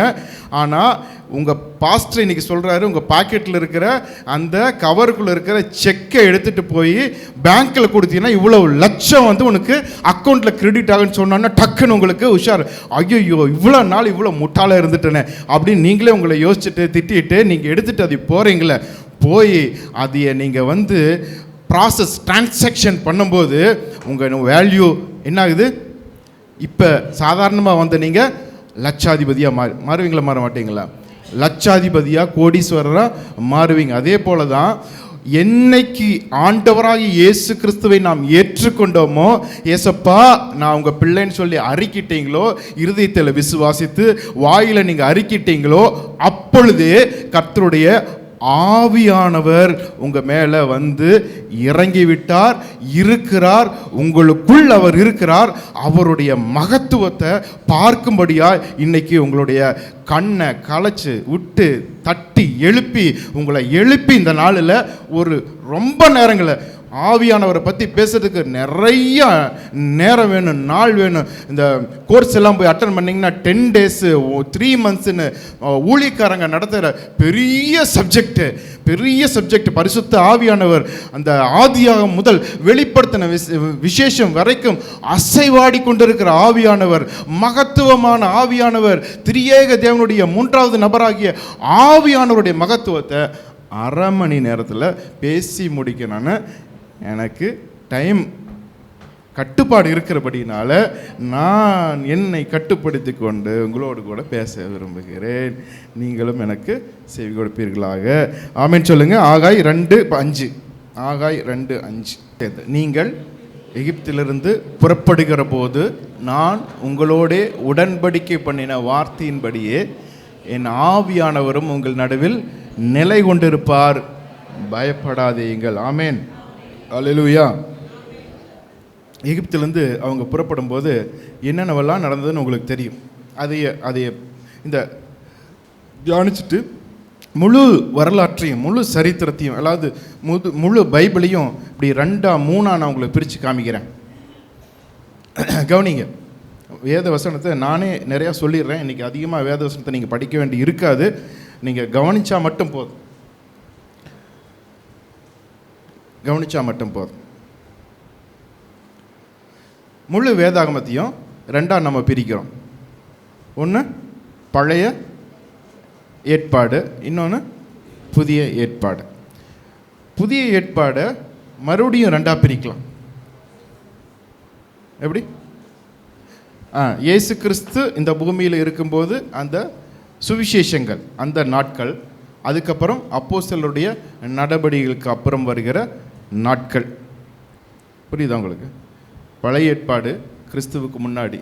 ஆனால் உங்கள் பாஸ்டர் இன்றைக்கி சொல்கிறாரு, உங்கள் பாக்கெட்டில் இருக்கிற அந்த கவருக்குள்ளே இருக்கிற செக்கை எடுத்துகிட்டு போய் பேங்க்கில் கொடுத்தீங்கன்னா இவ்வளோ லட்சம் வந்து உனக்கு அக்கௌண்ட்டில் கிரெடிட் ஆகுன்னு சொன்னோன்னா டக்குன்னு உங்களுக்கு உஷார், ஐயோ இவ்வளோ நாள் இவ்வளோ முட்டாளாக இருந்துட்டேனே அப்படின்னு நீங்களே உங்களை யோசிச்சுட்டு திட்டிட்டு நீங்கள் எடுத்துகிட்டு அது போகிறீங்களே, போய் அதையை நீங்கள் வந்து ப்ராசஸ் டிரான்சாக்ஷன் பண்ணும்போது உங்கள் வேல்யூ என்ன ஆகுது? இப்போ சாதாரணமாக வந்து நீங்கள் லட்சாதிபதியாக மாறுவீங்களா, மாற மாட்டீங்களா? லட்சாதிபதியாக கோடீஸ்வரராக மாறுவீங்க. அதே போல தான் என்னைக்கு ஆண்டவராகி இயேசு கிறிஸ்துவை நாம் ஏற்றுக்கொண்டோமோ, ஏசப்பா நான் உங்கள் பிள்ளைன்னு சொல்லி அறிக்கிட்டீங்களோ, இருதயத்தில் விசுவாசித்து வாயில் நீங்கள் அறிக்கிட்டீங்களோ, அப்பொழுது கர்த்தருடைய ஆவியானவர் உங்க மேல வந்து இறங்கிவிட்டார், இருக்கிறார், உங்களுக்குள் அவர் இருக்கிறார். அவருடைய மகத்துவத்தை பார்க்கும்படியா இன்னைக்கு உங்களுடைய கண்ணை களைச்சு விட்டு தட்டி எழுப்பி உங்களை எழுப்பி இந்த நாளில் ஒரு ரொம்ப நேரங்களை ஆவியானவரை பற்றி பேசுறதுக்கு நிறைய நேரம் வேணும், நாள் வேணும். இந்த கோர்ஸ் எல்லாம் போய் அட்டன் பண்ணிங்கன்னா 10 days 3 months ஊழியக்காரங்க நடத்துகிற பெரிய சப்ஜெக்ட் பரிசுத்த ஆவியானவர் அந்த ஆதியாகம் முதல் வெளிப்படுத்தின விசேஷம் வரைக்கும் அசைவாடி கொண்டிருக்கிற ஆவியானவர், மகத்துவமான ஆவியானவர், திரியேக தேவனுடைய 3வது நபராகிய ஆவியானவருடைய மகத்துவத்தை அரை மணி நேரத்தில் பேசி முடிக்கணும்னு எனக்கு டைம் கட்டுப்பாடு இருக்கிறபடினால நான் என்னை கட்டுப்படுத்தி கொண்டு உங்களோடு கூட பேச விரும்புகிறேன். நீங்களும் எனக்கு செவி கொடுப்பீர்களாக. ஆமென் சொல்லுங்க. ஆகாய் 2:5. ஆகாய் 2:5. நீங்கள் எகிப்திலிருந்து புறப்படுகிற போது நான் உங்களோடே உடன்படிக்கை பண்ணின வார்த்தையின்படியே என் ஆவியானவரும் உங்கள் நடுவில் நிலை கொண்டிருப்பார், பயப்படாதீங்கள். ஆமென், அல்லேலூயா. எகிப்திலேருந்து அவங்க புறப்படும் போது என்னென்னவெல்லாம் நடந்ததுன்னு உங்களுக்கு தெரியும். அதைய இந்த தியானிச்சுட்டு முழு வரலாற்றையும் முழு சரித்திரத்தையும், அதாவது முழு பைபிளையும் இப்படி 2-3 நான் உங்களுக்கு பிரித்து காமிக்கிறேன். கவனிங்க. வேத வசனத்தை நானே நிறையா சொல்லிடுறேன். இன்றைக்கி அதிகமாக வேத வசனத்தை நீங்கள் படிக்க வேண்டி இருக்காது, நீங்கள் கவனித்தா மட்டும் போதும். முழு வேதாகமத்தையும் 2 நம்ம பிரிக்கிறோம். ஒன்று பழைய ஏற்பாடு, இன்னொன்று புதிய ஏற்பாடு. புதிய ஏற்பாடை மறுபடியும் 2 பிரிக்கலாம். எப்படி? இயேசு கிறிஸ்து இந்த பூமியில் இருக்கும்போது அந்த சுவிசேஷங்கள், அந்த நாட்கள், அதுக்கப்புறம் அப்போஸ்தலருடைய நடபடிகளுக்கு அப்புறம் வருகிற நாட்கள். புரியுதா உங்களுக்கு? பழைய ஏற்பாடு கிறிஸ்துவுக்கு முன்னாடி,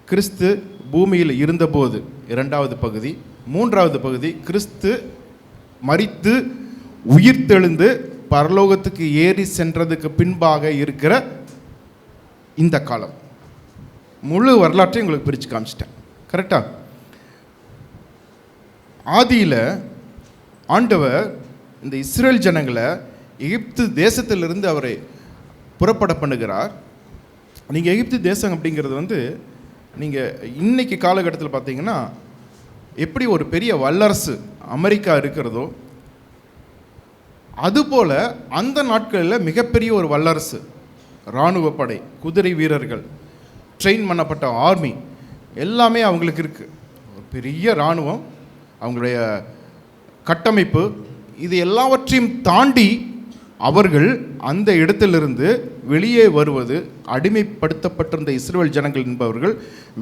கிறிஸ்து பூமியில் இருந்தபோது 2வது பகுதி. 3வது பகுதி கிறிஸ்து மரித்து உயிர்த்தெழுந்து பரலோகத்துக்கு ஏறி சென்றதுக்கு பின்பாக இருக்கிற இந்த காலம். முழு வரலாற்றையும் உங்களுக்கு பிரித்து காமிச்சிட்டேன். கரெக்டா? ஆதியில் ஆண்டவர் இந்த இஸ்ரேல் ஜனங்களை எகிப்து தேசத்திலிருந்து அவரை புறப்பட பண்ணுகிறார். நீங்கள் எகிப்து தேசம் அப்படிங்கிறது வந்து நீங்கள் இன்னைக்கு காலகட்டத்தில் பார்த்தீங்கன்னா எப்படி ஒரு பெரிய வல்லரசு அமெரிக்கா இருக்கிறதோ அதுபோல் அந்த நாட்களில் மிகப்பெரிய ஒரு வல்லரசு, இராணுவ படை, குதிரை வீரர்கள், ட்ரெயின் பண்ணப்பட்ட ஆர்மி எல்லாமே அவங்களுக்கு இருக்குது. ஒரு பெரிய இராணுவம், அவங்களுடைய கட்டமைப்பு, இது எல்லாவற்றையும் தாண்டி அவர்கள் அந்த இடத்திலிருந்து வெளியே வருவது, அடிமைப்படுத்தப்பட்டிருந்த இஸ்ரவேல் ஜனங்கள் என்பவர்கள்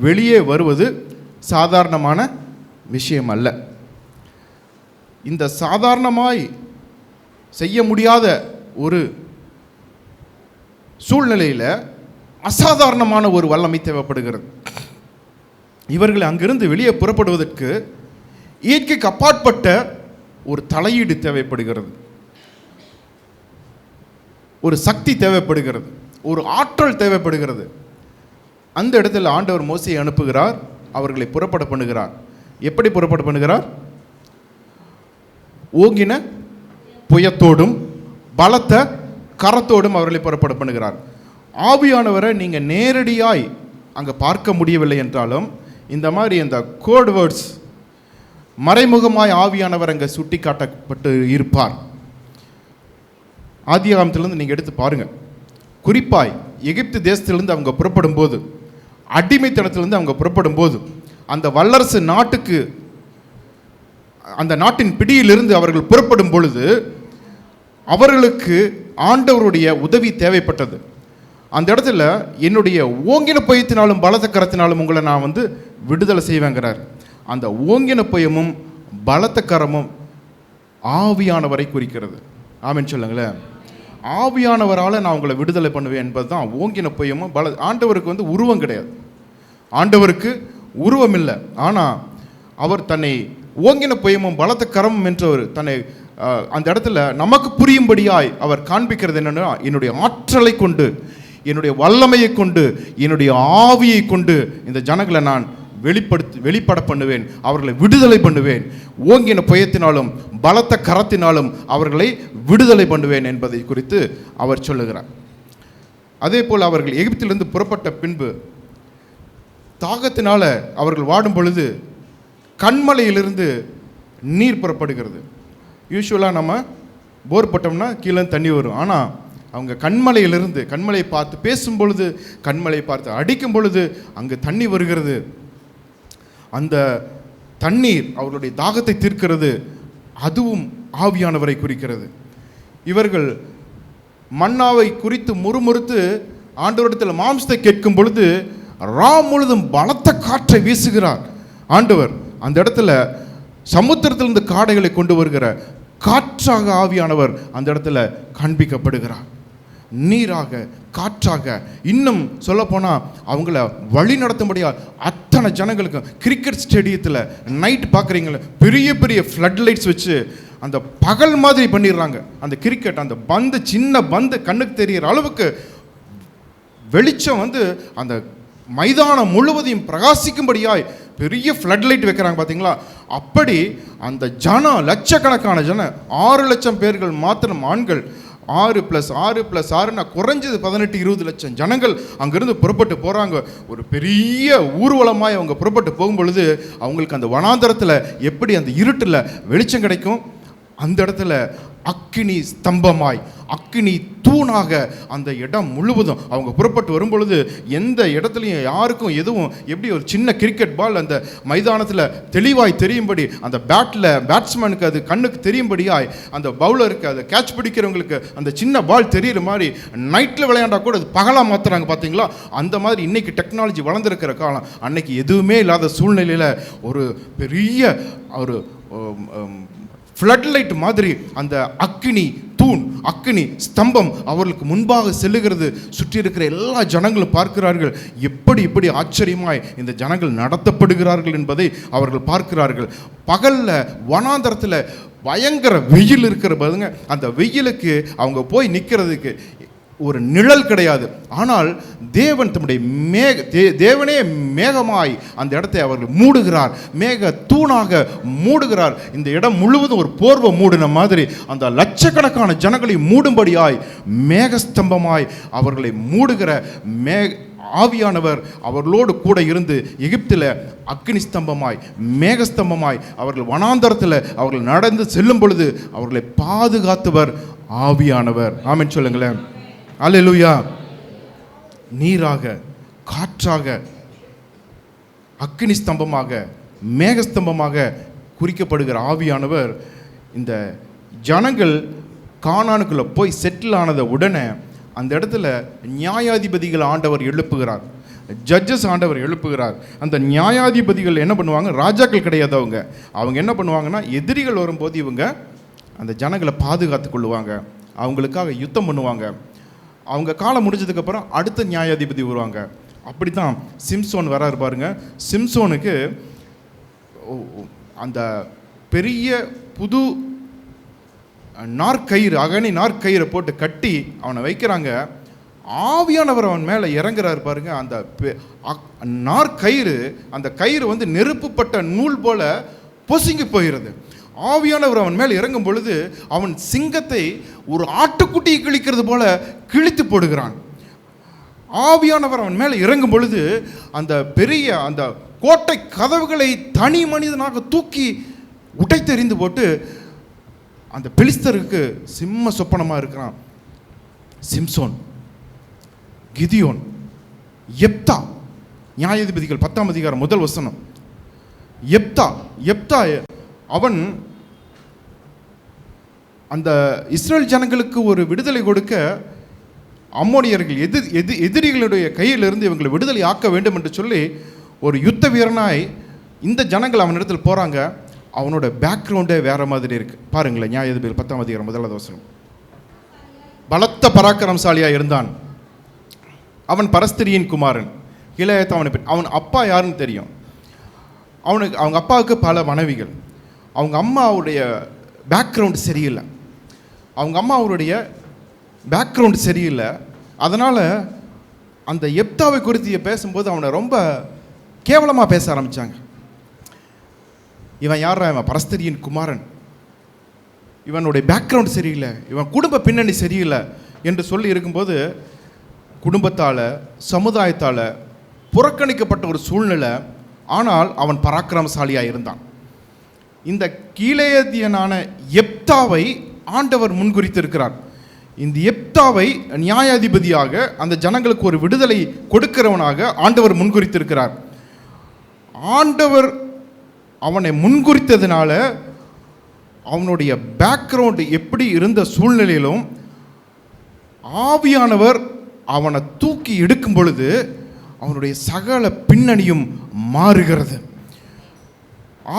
வெளியே வருவது சாதாரணமான விஷயம் அல்ல. இந்த சாதாரணமாய் செய்ய முடியாத ஒரு சூழ்நிலையில் அசாதாரணமான ஒரு வல்லமை தேவைப்படுகிறது. இவர்கள் அங்கிருந்து வெளியே புறப்படுவதற்கு இயற்கைக்கு அப்பாற்பட்ட ஒரு தலையீடு தேவைப்படுகிறது, ஒரு சக்தி தேவைப்படுகிறது, ஒரு ஆற்றல் தேவைப்படுகிறது. அந்த இடத்துல ஆண்டவர் மோசேயை அனுப்புகிறார், அவர்களை புறப்பட பண்ணுகிறார். எப்படி புறப்பட பண்ணுகிறார்? ஓங்கின புயத்தோடும் பலத்த கரத்தோடும் அவர்களை புறப்பட பண்ணுகிறார். ஆவியானவரை நீங்கள் நேரடியாய் அங்கே பார்க்க முடியவில்லை என்றாலும் இந்த மாதிரி இந்த கோட் வேர்ட்ஸ் மறைமுகமாய் ஆவியானவர் அங்கே சுட்டி காட்டப்பட்டு இருப்பார். ஆதியாகமத்திலிருந்து நீங்கள் எடுத்து பாருங்கள். குறிப்பாய் எகிப்து தேசத்திலிருந்து அவங்க புறப்படும் போது, அடிமைத்தனத்திலிருந்து அவங்க புறப்படும் போது, அந்த வல்லரசு நாட்டுக்கு, அந்த நாட்டின் பிடியிலிருந்து அவர்கள் புறப்படும் பொழுது அவர்களுக்கு ஆண்டவருடைய உதவி தேவைப்பட்டது. அந்த இடத்துல என்னுடைய ஓங்கின புயத்தினாலும் பலத்த கரத்தினாலும் உங்களை நான் விடுதலை செய்வேங்கிறார். அந்த ஓங்கின புயமும் பலத்த கரமும் ஆவியானவரை குறிக்கிறது. ஆமென் சொல்லுங்களேன். ஆவியானவரால் நான் உங்களை விடுதலை பண்ணுவேன் என்பது தான் ஓங்கின புயமும் ஆண்டவருக்கு உருவம் கிடையாது, ஆண்டவருக்கு உருவம் இல்லை. ஆனால் அவர் தன்னை ஓங்கின புயமும் பலத்த கரமும் என்றவர் தன்னை அந்த இடத்துல நமக்கு புரியும்படியாய் அவர் காண்பிக்கிறது என்னன்னா, என்னுடைய ஆற்றலை கொண்டு, என்னுடைய வல்லமையை கொண்டு, என்னுடைய ஆவியை கொண்டு இந்த ஜனங்களை நான் வெளிப்பட பண்ணுவேன், அவர்களை விடுதலை பண்ணுவேன், ஓங்கின புயத்தினாலும் பலத்த கரத்தினாலும் அவர்களை விடுதலை பண்ணுவேன் என்பதை குறித்து அவர் சொல்லுகிறார். அதே போல் அவர்கள் எகிப்திலிருந்து புறப்பட்ட பின்பு தாகத்தினால அவர்கள் வாடும் பொழுது கண்மலையிலிருந்து நீர் புறப்படுகிறது. யூஸ்வலாக நம்ம போர் போட்டோம்னா கீழே தண்ணி வரும். ஆனால் அவங்க கண்மலையை பார்த்து பேசும் பொழுது, கண்மலையை பார்த்து அடிக்கும் பொழுது அங்கே தண்ணி வருகிறது. அந்த தண்ணீர் அவர்களுடைய தாகத்தை தீர்க்கிறது. அதுவும் ஆவியானவரை குறிக்கிறது. இவர்கள் மன்னாவை குறித்து முறுமுறுத்து ஆண்டவரிடத்தில் மாம்சத்தை கேட்கும் பொழுது முழுதும் பலத்த காற்றை வீசுகிறார் ஆண்டவர். அந்த இடத்துல சமுத்திரத்திலிருந்து காடைகளை கொண்டு வருகிற காற்றாக ஆவியானவர் அந்த இடத்துல காண்பிக்கப்படுகிறார். நீராக, காற்றாக, இன்னும் சொல்லப்போனால் அவங்கள வழி நடத்தும்படியா அத்தனை ஜனங்களுக்கு கிரிக்கெட் ஸ்டேடியத்தில் நைட் பார்க்குறீங்களே பெரிய பெரிய ஃப்ளட் லைட்ஸ் வச்சு அந்த பகல் மாதிரி பண்ணிடுறாங்க. அந்த கிரிக்கெட், அந்த பந்து, சின்ன பந்து கண்ணுக்கு தெரிகிற அளவுக்கு வெளிச்சம் அந்த மைதானம் முழுவதையும் பிரகாசிக்கும்படியாய் பெரிய ஃப்ளட் லைட் வைக்கிறாங்க பார்த்தீங்களா. அப்படி அந்த லட்சக்கணக்கான 6 லட்சம் பேர்கள் மாத்திரம் ஆண்கள், 6 + 6 + 6 குறைஞ்சது 18-20 லட்சம் ஜனங்கள் அங்கிருந்து புறப்பட்டு போகிறாங்க. ஒரு பெரிய ஊர்வலமாய் அவங்க புறப்பட்டு போகும் பொழுது அவங்களுக்கு அந்த வனாந்தரத்தில் எப்படி அந்த இருட்டில் வெளிச்சம் கிடைக்கும், அந்த இடத்துல அக்கினி ஸ்தம்பமாய், அக்கினி தூணாக அந்த இடம் முழுவதும் அவங்க புறப்பட்டு வரும் பொழுது எந்த இடத்துலையும் யாருக்கும் எதுவும் எப்படி ஒரு சின்ன கிரிக்கெட் பால் அந்த மைதானத்தில் தெளிவாய் தெரியும்படி, அந்த பேட்ஸ்மேனுக்கு அது கண்ணுக்கு தெரியும்படியாய், அந்த பவுலருக்கு அதை கேட்ச் பிடிக்கிறவங்களுக்கு அந்த சின்ன பால் தெரிகிற மாதிரி நைட்டில் விளையாண்டா கூட அது பகலாக மாற்றுறாங்க பார்த்தீங்களா. அந்த மாதிரி இன்றைக்கி டெக்னாலஜி வளர்ந்துருக்கிற காலம், அன்னைக்கு எதுவுமே இல்லாத சூழ்நிலையில் ஒரு பெரிய ஒரு ஃப்ளட் லைட் மாதிரி அந்த அக்கினி தூண், அக்கினி ஸ்தம்பம் அவர்களுக்கு முன்பாக செல்லுகிறது. சுற்றி இருக்கிற எல்லா ஜனங்களும் பார்க்கிறார்கள், எப்படி ஆச்சரியமாய் இந்த ஜனங்கள் நடத்தப்படுகிறார்கள் என்பதை அவர்கள் பார்க்கிறார்கள். பகலில் வனாந்தரத்தில் பயங்கர வெயில் இருக்கிற பாருங்க, அந்த வெயிலுக்கு அவங்க போய் நிற்கிறதுக்கு ஒரு நிழல் கிடையாது. ஆனால் தேவன் தம்முடைய தேவனே மேகமாய் அந்த இடத்தை அவர்கள் மூடுகிறார், மேக தூணாக மூடுகிறார். இந்த இடம் முழுவதும் ஒரு போர்வை மூடின மாதிரி அந்த லட்சக்கணக்கான ஜனங்களை மூடும்படியாய் மேகஸ்தம்பமாய் அவர்களை மூடுகிற ஆவியானவர் அவர்களோடு கூட இருந்து எகிப்தில் அக்கினி ஸ்தம்பமாய், மேகஸ்தம்பமாய் அவர்கள் வனாந்தரத்தில் அவர்கள் நடந்து செல்லும் பொழுது அவர்களை பாதுகாத்தவர் ஆவியானவர். ஆமென் சொல்லுங்களேன். அல்லேலூயா. நீராக, காற்றாக, அக்கினி ஸ்தம்பமாக, மேகஸ்தம்பமாக குறிக்கப்படுகிற ஆவியானவர் இந்த ஜனங்கள் கானானுக்குள்ள போய் செட்டில் ஆனத உடனே அந்த இடத்துல நியாயாதிபதிகள் ஆண்டவர் எழுப்புகிறார், ஜட்ஜஸ் ஆண்டவர் எழுப்புகிறார். அந்த நியாயாதிபதிகள் என்ன பண்ணுவாங்க? ராஜாக்கள் கிடையாது அவங்க என்ன பண்ணுவாங்கன்னா, எதிரிகள் வரும்போது இவங்க அந்த ஜனங்களை பாதுகாத்து கொள்ளுவாங்க, அவங்களுக்காக யுத்தம் பண்ணுவாங்க. அவங்க காலம் முடிஞ்சதுக்கப்புறம் அடுத்த நியாயாதிபதி வருவாங்க. அப்படி தான் சிம்சோன் வராரு பாருங்க. சிம்சோனுக்கு அந்த பெரிய புது நாற்கயிறு, அகனி நாற்கயிறை போட்டு கட்டி அவனை வைக்கிறாங்க. ஆவியானவர் அவன் மேலே இறங்குறாரு பாருங்க. அந்த நாற்கயிறு, அந்த கயிறு வந்து நெருப்புப்பட்ட நூல் போல பொசுங்கி போகிறது. ஆவியானவர் அவன் மேலே இறங்கும் பொழுது அவன் சிங்கத்தை ஒரு ஆட்டுக்குட்டியை கிழிக்கிறது போல கிழித்து போடுகிறான். ஆவியானவர் அவன் மேலே இறங்கும் பொழுது அந்த பெரிய அந்த கோட்டை கதவுகளை தனி மனிதனாக தூக்கி உடைத்தெறிந்து போட்டு அந்த பெலிஸ்தருக்கு சிம்ம சொப்பனமாக இருக்கிறான். சிம்சோன், கிதியோன், எப்தா, நியாயாதிபதிகள் 10ஆம் அதிகாரம் 1 வசனம். எப்தா அவன் அந்த இஸ்ரேல் ஜனங்களுக்கு ஒரு விடுதலை கொடுக்க, அம்மோனியர்கள் எதிரிகளுடைய கையிலிருந்து இவங்களை விடுதலை ஆக்க வேண்டும் என்று சொல்லி ஒரு யுத்த வீரனாய் இந்த ஜனங்கள் அவனிடத்தில் போகிறாங்க. அவனோட பேக்ரவுண்டே வேற மாதிரி இருக்கு பாருங்களேன். நியாயாதிபதிகள் 10ஆம் அதிகாரம் 1 வசனம். பலத்த பராக்கிரமசாலியாக இருந்தான். அவன் பரஸ்திரியின் குமாரன். இளையத்த அவன் அப்பா யாருன்னு தெரியும். அவங்க அப்பாவுக்கு பல மனைவிகள். அவங்க அம்மாவுடைய பேக்ரவுண்ட் சரியில்லை. அதனால் அந்த எப்தாவை குறித்து பேசும்போது அவனை ரொம்ப கேவலமாக பேச ஆரம்பித்தாங்க. இவன் யாரா? இவன் பரஸ்திரியின் குமாரன், இவனுடைய பேக்ரவுண்ட் சரியில்லை, இவன் குடும்ப பின்னணி சரியில்லை என்று சொல்லி இருக்கும்போது குடும்பத்தால், சமுதாயத்தால் புறக்கணிக்கப்பட்ட ஒரு சூழ்நிலை. ஆனால் அவன் பராக்கிரமசாலியாக இருந்தான். இந்த கீலேயத்தியனான எப்தாவை ஆண்டவர் முன்குறித்திருக்கிறார். இந்த எப்தாவை நியாயாதிபதியாக, அந்த ஜனங்களுக்கு ஒரு விடுதலை கொடுக்கிறவனாக ஆண்டவர் முன்குறித்திருக்கிறார். ஆண்டவர் அவனை முன்குறித்ததுனால அவனுடைய பேக்ரவுண்ட் எப்படி இருந்த சூழ்நிலையிலும் ஆவியானவர் அவனை தூக்கி எடுக்கும் பொழுது அவனுடைய சகல பின்னணியும் மாறுகிறது.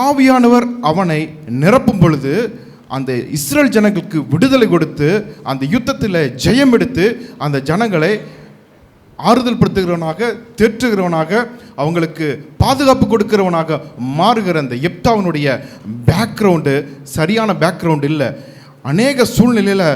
ஆவியானவர் அவனை நிரப்பும் பொழுது அந்த இஸ்ரேல் ஜனங்களுக்கு விடுதலை கொடுத்து அந்த யுத்தத்தில் ஜெயம் எடுத்து அந்த ஜனங்களை ஆறுதல் படுத்துகிறவனாக, தேற்றுகிறவனாக, அவங்களுக்கு பாதுகாப்பு கொடுக்கிறவனாக மாறுகிற அந்த எப்தாவினுடைய பேக்ரவுண்டு சரியான பேக்ரவுண்டு இல்லை. அநேக சூழ்நிலையில்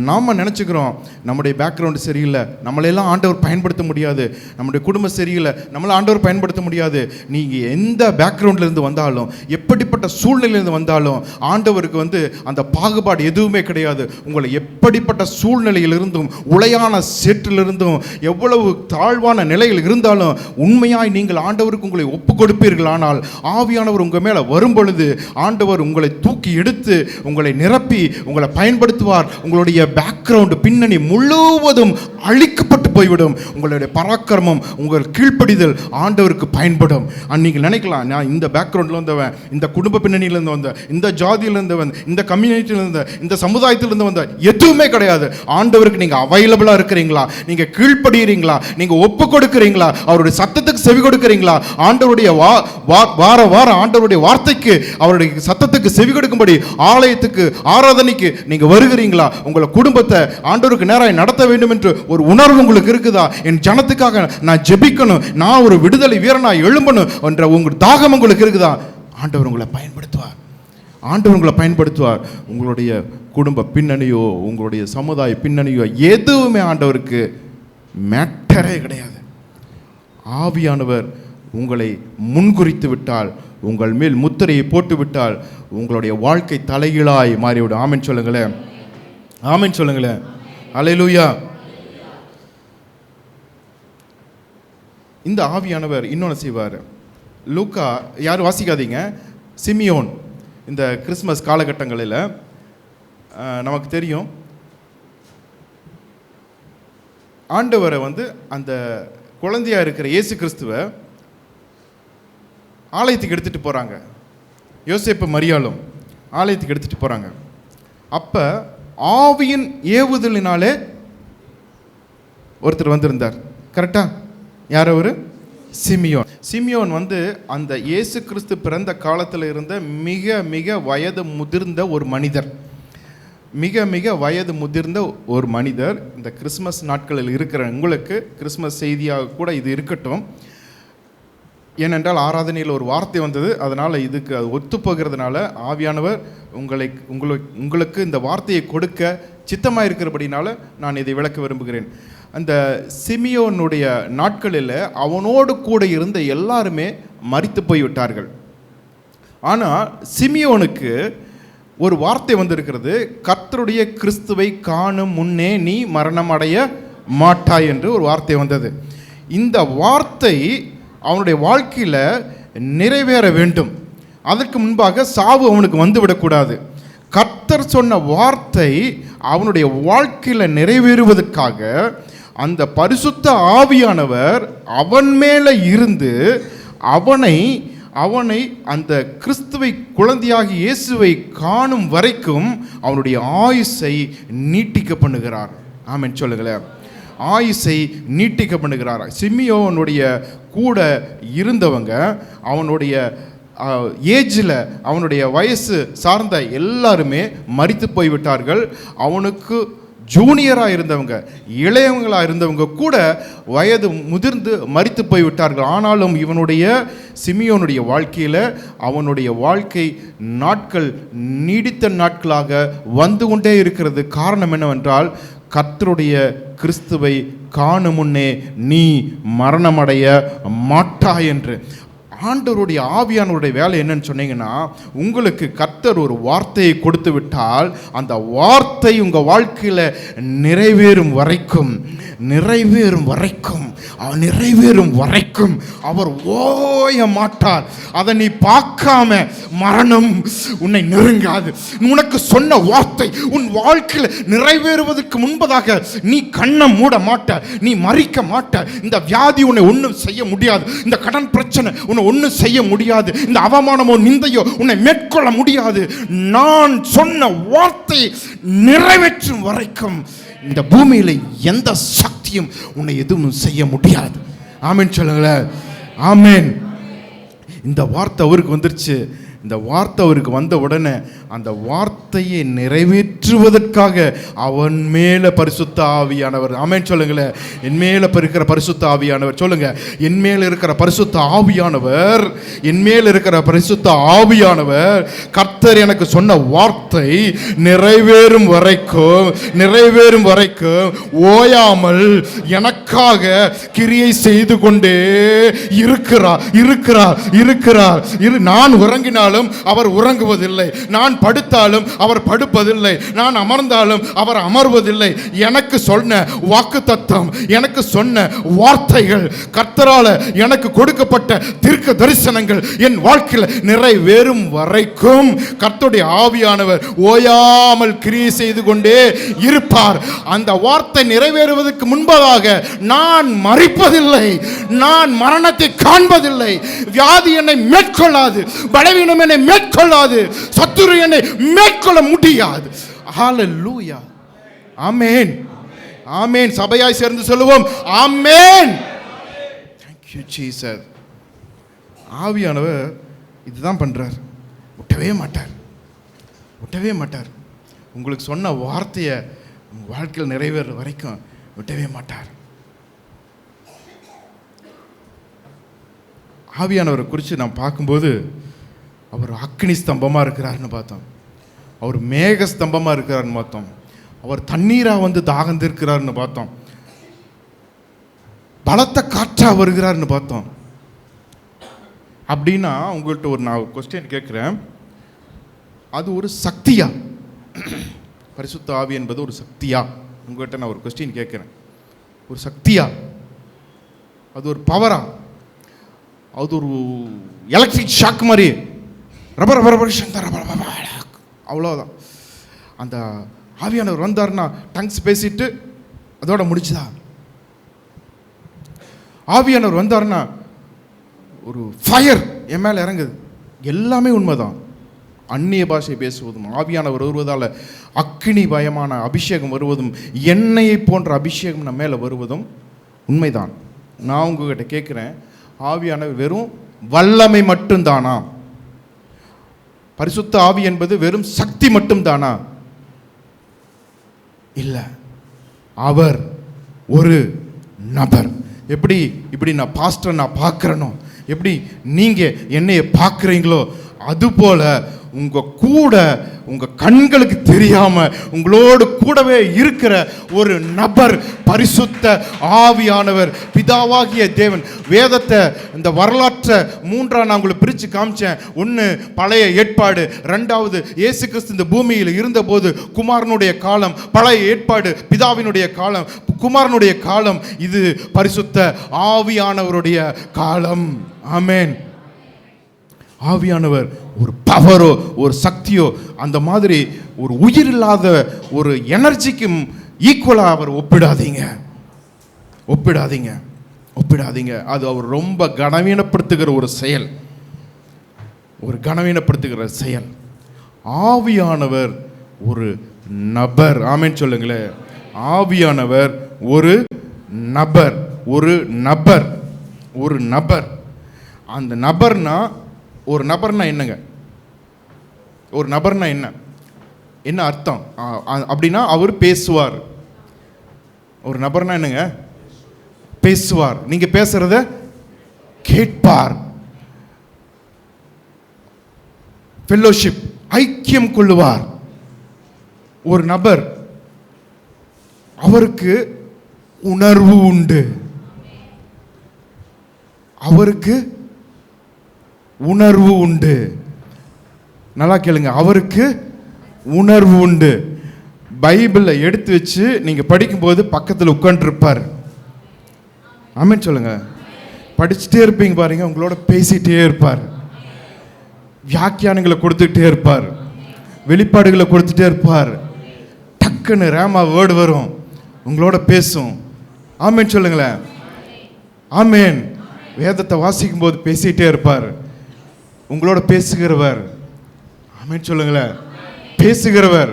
நாம் நினச்சிக்கிறோம் நம்முடைய பேக்ரவுண்டு சரியில்லை, நம்மளையெல்லாம் ஆண்டவர் பயன்படுத்த முடியாது, நம்முடைய குடும்பம் சரியில்லை, நம்மளை ஆண்டவர் பயன்படுத்த முடியாது. நீங்கள் எந்த பேக்ரவுண்ட்லேருந்து வந்தாலும், எப்படிப்பட்ட சூழ்நிலையிலேருந்து வந்தாலும் ஆண்டவருக்கு அந்த பாகுபாடு எதுவுமே கிடையாது. உங்களை எப்படிப்பட்ட சூழ்நிலையிலிருந்தும், உளையான சேற்றிலிருந்தும், எவ்வளவு தாழ்வான நிலையில் இருந்தாலும் உண்மையாய் நீங்கள் ஆண்டவருக்கு உங்களை ஒப்பு கொடுப்பீர்களானால் ஆவியானவர் உங்கள் மேலே வரும் பொழுது ஆண்டவர் உங்களை தூக்கி எடுத்து உங்களை நிரப்பி உங்களை பயன்படுத்துவார். உங்களுடைய பேக்ரவுண்ட் பின்னணி முழுவதும் அழிக்கப்பட்டு போய்விடும். உங்களுடைய பராக்கிரமம், உங்கள் கீழ்ப்படிதல் ஆண்டவருக்கு பயன்படும். நீங்கள் நினைக்கலாம், நான் இந்த பேக்ரவுண்டில் வந்தவன், இந்த குடும்ப பின்னணியிலேருந்து வந்தேன், இந்த ஜாதியிலேருந்து வந்தேன், இந்த கம்யூனிட்டியிலேருந்து, இந்த சமுதாயத்திலிருந்து வந்த, எதுவுமே கிடையாது. ஆண்டவருக்கு நீங்கள் அவைலபிளாக இருக்கிறீங்களா? நீங்கள் கீழ்ப்படுகிறீங்களா? நீங்கள் ஒப்பு கொடுக்குறீங்களா? அவருடைய சத்தத்துக்கு செவி கொடுக்குறீங்களா? ஆண்டவருடைய வார ஆண்டவருடைய வார்த்தைக்கு, அவருடைய சத்தத்துக்கு செவி கொடுக்கும்படி ஆலயத்துக்கு, ஆராதனைக்கு நீங்க வருகிறீங்களா? உங்களை குடும்பத்தை ஆண்டவருக்கு நேராக நடத்த வேண்டும் என்று ஒரு உணர்வு உங்களுக்கு இருக்குதா? என் ஜனத்துக்காக நான் ஜெபிக்கணும், நான் ஒரு விடுதலை வீரனாய் எழும்பணும் என்ற உங்கள் தாகம் உங்களுக்கு இருக்குதா? ஆண்டவர் உங்களை பயன்படுத்துவார். உங்களுடைய குடும்ப பின்னணியோ, உங்களுடைய சமுதாய பின்னணியோ எதுவுமே ஆண்டவருக்கு மேட்டரே கிடையாது. ஆவியானவர் உங்களை முன்குறித்து விட்டால், உங்கள் மேல் முத்திரையை போட்டு விட்டால் உங்களுடைய வாழ்க்கை தலைகீழாய் மாறிவிடும். ஆமென் சொல்லுங்களேன். ஆமென் சொல்லுங்களேன். அல்லேலூயா. இந்த ஆவியானவர் இன்னொன்று செய்வார். லூக்கா, யாரும் வாசிக்காதீங்க, சிமியோன். இந்த கிறிஸ்மஸ் காலகட்டங்களில் நமக்கு தெரியும், ஆண்டவரை அந்த குழந்தையா இருக்கிற இயேசு கிறிஸ்துவை ஆலயத்துக்கு எடுத்துகிட்டு போகிறாங்க. யோசேப்பு மரியாளும் ஆலயத்துக்கு எடுத்துகிட்டு போகிறாங்க. அப்போ ஆவியின் ஏவுதலினாலே ஒருத்தர் வந்திருந்தார். கரெக்டா? யார் அவர்? சிமியோன். சிமியோன் அந்த இயேசு கிறிஸ்து பிறந்த காலத்தில் இருந்த மிக மிக வயது முதிர்ந்த ஒரு மனிதர். மிக மிக வயது முதிர்ந்த ஒரு மனிதர். இந்த கிறிஸ்மஸ் நாட்களில் இருக்கிற உங்களுக்கு கிறிஸ்மஸ் செய்தியாக கூட இது இருக்கட்டும். ஏனென்றால் ஆராதனையில் ஒரு வார்த்தை வந்தது, அதனால் இதுக்கு அது ஒத்துப்போகிறதுனால ஆவியானவர் உங்களுக்கு இந்த வார்த்தையை கொடுக்க சித்தமாக இருக்கிறபடினால நான் இதை விளக்க விரும்புகிறேன். அந்த சிமியோனுடைய நாட்களில் அவனோடு கூட இருந்த எல்லாருமே மரித்து போய்விட்டார்கள். ஆனால் சிமியோனுக்கு ஒரு வார்த்தை வந்திருக்கிறது, கர்த்தருடைய கிறிஸ்துவை காணும் முன்னே நீ மரணம் அடைய மாட்டாய் என்று ஒரு வார்த்தை வந்தது. இந்த வார்த்தை அவனுடைய வாழ்க்கையில் நிறைவேற வேண்டும். அதற்கு முன்பாக சாவு அவனுக்கு வந்துவிடக்கூடாது. கர்த்தர் சொன்ன வார்த்தை அவனுடைய வாழ்க்கையில் நிறைவேறுவதற்காக அந்த பரிசுத்த ஆவியானவர் அவன் மேலே இருந்து அவனை அந்த கிறிஸ்துவை குழந்தையாகி இயேசுவை காணும் வரைக்கும் அவனுடைய ஆயுசை நீட்டிக்க பண்ணுகிறார். ஆமென் சொல்லுங்களேன். ஆயுசை நீட்டிக்க பண்ணுகிறார். சிமியோனுடைய கூட இருந்தவங்க அவனுடைய ஏஜில் அவனுடைய வயசு சார்ந்த எல்லாருமே மரித்து போய்விட்டார்கள். அவனுக்கு ஜூனியராக இருந்தவங்க, இளையவங்களாக இருந்தவங்க கூட வயது முதிர்ந்து மரித்து போய்விட்டார்கள். ஆனாலும் இவனுடைய சிமியோனுடைய வாழ்க்கையில் அவனுடைய வாழ்க்கை நாட்கள் நீடித்த நாட்களாக வந்து கொண்டே இருக்கிறது. காரணம் என்னவென்றால், கர்த்தருடைய கிறிஸ்துவை காணும் முன்னே நீ மரணமடைய மாட்டாய் என்று. ஆண்டவருடைய ஆவியானவருடைய வேலை என்னன்னு சொன்னீங்கன்னா, உங்களுக்கு கர்த்தர் ஒரு வார்த்தையை கொடுத்து விட்டால் அந்த வார்த்தை உங்கள் வாழ்க்கையில் நிறைவேறும் வரைக்கும் அவர் ஓய மாட்டார். அதை நீ பார்க்காம மரணம் உன்னை நெருங்காது. உனக்கு சொன்ன வார்த்தை உன் வாழ்க்கையில் நிறைவேறுவதற்கு முன்பதாக நீ கண்ணை மூட மாட்ட, நீ மறிக்க மாட்ட. இந்த வியாதி உன்னை ஒன்றும் செய்ய முடியாது, இந்த கடன் பிரச்சனை உன்னை ஒன்றும் செய்ய முடியாது, இந்த அவமானமோ நிந்தையோ உன்னை மேற்கொள்ள முடியாது. நான் சொன்ன வார்த்தை நிறைவேற்றும் வரைக்கும் இந்த பூமியில் எந்த சக்தியும் உன்னை எதுவும் செய்ய முடியாது. ஆமென் சொல்லுங்களேன். ஆமென். இந்த வார்த்தை அவருக்கு வந்துருச்சு. இந்த வார்த்தை அவருக்கு வந்த உடனே அந்த வார்த்தையை நிறைவேற்றுவதற்காக அவன் மேலே பரிசுத்த ஆவியானவர், ஆமென் சொல்லுங்களேன், என் மேலே இருக்கிற பரிசுத்த ஆவியானவர், சொல்லுங்க, என் மேலே இருக்கிற பரிசுத்த ஆவியானவர், என் மேலே இருக்கிற பரிசுத்த ஆவியானவர் கர்த்தர் எனக்கு சொன்ன வார்த்தை நிறைவேறும் வரைக்கும் ஓயாமல் எனக்காக கிரியை செய்து கொண்டே இருக்கிறார். நான் உறங்கினாலும் அவர் உறங்குவதில்லை, நான் படுத்தாலும் அவர் படுப்பதில்லை, நான் அமர்ந்தாலும் அவர் அமர்வதில்லை. எனக்கு சொன்ன வாக்குத்தத்தம், எனக்கு சொன்ன வார்த்தைகள், கர்த்தரால எனக்கு கொடுக்கப்பட்ட தீர்க்க தரிசனங்கள் என் வாழ்க்கையில் நிறைவேறும் வரைக்கும் கர்த்தருடைய ஆவியானவர் ஓயாமல் கிரியை செய்து கொண்டே இருப்பார். அந்த வார்த்தை நிறைவேறுவதற்கு முன்பதாக நான் மரிப்பதில்லை, நான் மரணத்தை காண்பதில்லை, வியாதி என்னை மேற்கொள்ளாது, பலவீனம் என்னை மேற்கொள்ளாது, சத்துரு என்னை மேற்கொள்ள முடியாது. ஹல்லேலூயா. ஆமென். ஆமென். சபையாய் சேர்ந்து சொல்லுவோம் ஆமென். Thank you Jesus. ஆவியானவர் இதுதான் பண்றார். விட்டவே மாட்டார். உங்களுக்கு சொன்ன வார்த்தையை உங்கள் வாழ்க்கையில் நிறைவேற வரைக்கும் விட்டவே மாட்டார். ஆவியானவரை குறித்து நாம் பார்க்கும்போது அவர் அக்னி ஸ்தம்பமாக இருக்கிறார்னு பார்த்தோம், அவர் மேக ஸ்தம்பமாக இருக்கிறார்னு பார்த்தோம், அவர் தண்ணீராக தாகந்திருக்கிறார்னு பார்த்தோம், பலத்த காற்றாக வருகிறார்னு பார்த்தோம். அப்படின்னா உங்கள்கிட்ட நான் கொஸ்டின் கேட்குறேன், அது ஒரு சக்தியா? பரிசுத்த ஆவி என்பது ஒரு சக்தியா? உங்கள்கிட்ட நான் ஒரு கொஸ்டின் கேட்குறேன், ஒரு சக்தியா? அது ஒரு பவரா? அது ஒரு எலக்ட்ரிக் ஷாக் மாதிரி அவ்வளோதான். அந்த ஆவியானவர் வந்தார்னா டங்ஸ் பேசிட்டு அதோட முடிச்சுதா? ஆவியானவர் வந்தாருன்னா ஒரு ஃபயர் என் மேலே இறங்குது. எல்லாமே உண்மைதான். அந்நிய பாஷை பேசுவதும், ஆவியானவர் வருவதால் அக்கினி பயமான அபிஷேகம் வருவதும், எண்ணெயை போன்ற அபிஷேகம் நம்ம மேலே வருவதும் உண்மைதான். நான் உங்ககிட்ட கேட்குறேன், ஆவியானவர் வெறும் வல்லமை மட்டும்தானா? பரிசுத்த ஆவி என்பது வெறும் சக்தி மட்டும்தானா? இல்லை, அவர் ஒரு நபர். இப்படி நான் பாஸ்டர் நான் பார்க்குறேனோ, எப்படி நீங்கள் என்னைய பார்க்குறீங்களோ அதுபோல உங்கள் கண்களுக்கு தெரியாமல் உங்களோடு கூடவே இருக்கிற ஒரு நபர் பரிசுத்த ஆவியானவர், பிதாவாகிய தேவன். வேதத்தை, இந்த வரலாற்றை மூன்றாக நான் உங்களுக்கு பிரித்து காமிச்சேன். ஒன்று பழைய ஏற்பாடு, ரெண்டாவது இயேசு கிறிஸ்து இந்த பூமியில் இருந்தபோது குமாரனுடைய காலம், பழைய ஏற்பாடு பிதாவினுடைய காலம், குமாரனுடைய காலம். இது பரிசுத்த ஆவியானவருடைய காலம். ஆமென். ஆவியானவர் ஒரு பவரோ ஒரு சக்தியோ அந்த மாதிரி ஒரு உயிர் இல்லாத ஒரு எனர்ஜிக்கும் ஈக்குவலாக அவர் ஒப்பிடாதீங்க. அது அவர் ரொம்ப கனவீனப்படுத்துகிற ஒரு செயல். ஆவியானவர் ஒரு நபர். ஆமென் சொல்லுங்களேன். ஆவியானவர் ஒரு நபர். அந்த நபர்னா, ஒரு நபர்னா என்னங்க? ஒரு நபர்னா என்ன அர்த்தம் அப்படின்னா? அவர் பேசுவார். ஒரு நபர்னா என்னங்க? பேசுவார். நீங்க பேசுறத கேட்பார். ஃபெல்லோஷிப், ஐக்கியம் கொள்ளுவார். ஒரு நபர், அவருக்கு உணர்வு உண்டு. நல்லா கேளுங்க, அவருக்கு உணர்வு உண்டு. பைபிளை எடுத்து வச்சு நீங்க படிக்கும்போது பக்கத்தில் உட்காந்துருப்பார். ஆமென் சொல்லுங்க. படிச்சுட்டே இருப்பீங்க பாருங்க, உங்களோட பேசிட்டே இருப்பார். வியாக்கியானங்களை கொடுத்துக்கிட்டே இருப்பார், வெளிப்பாடுகளை கொடுத்துட்டே இருப்பார். டக்குன்னு ரேமா வேர்டு வரும், உங்களோட பேசும். ஆமென் சொல்லுங்களேன். ஆமென். வேதத்தை வாசிக்கும் போது பேசிட்டே இருப்பார், உங்களோட பேசுகிறவர். ஆமென் சொல்லுங்களேன். பேசுகிறவர்.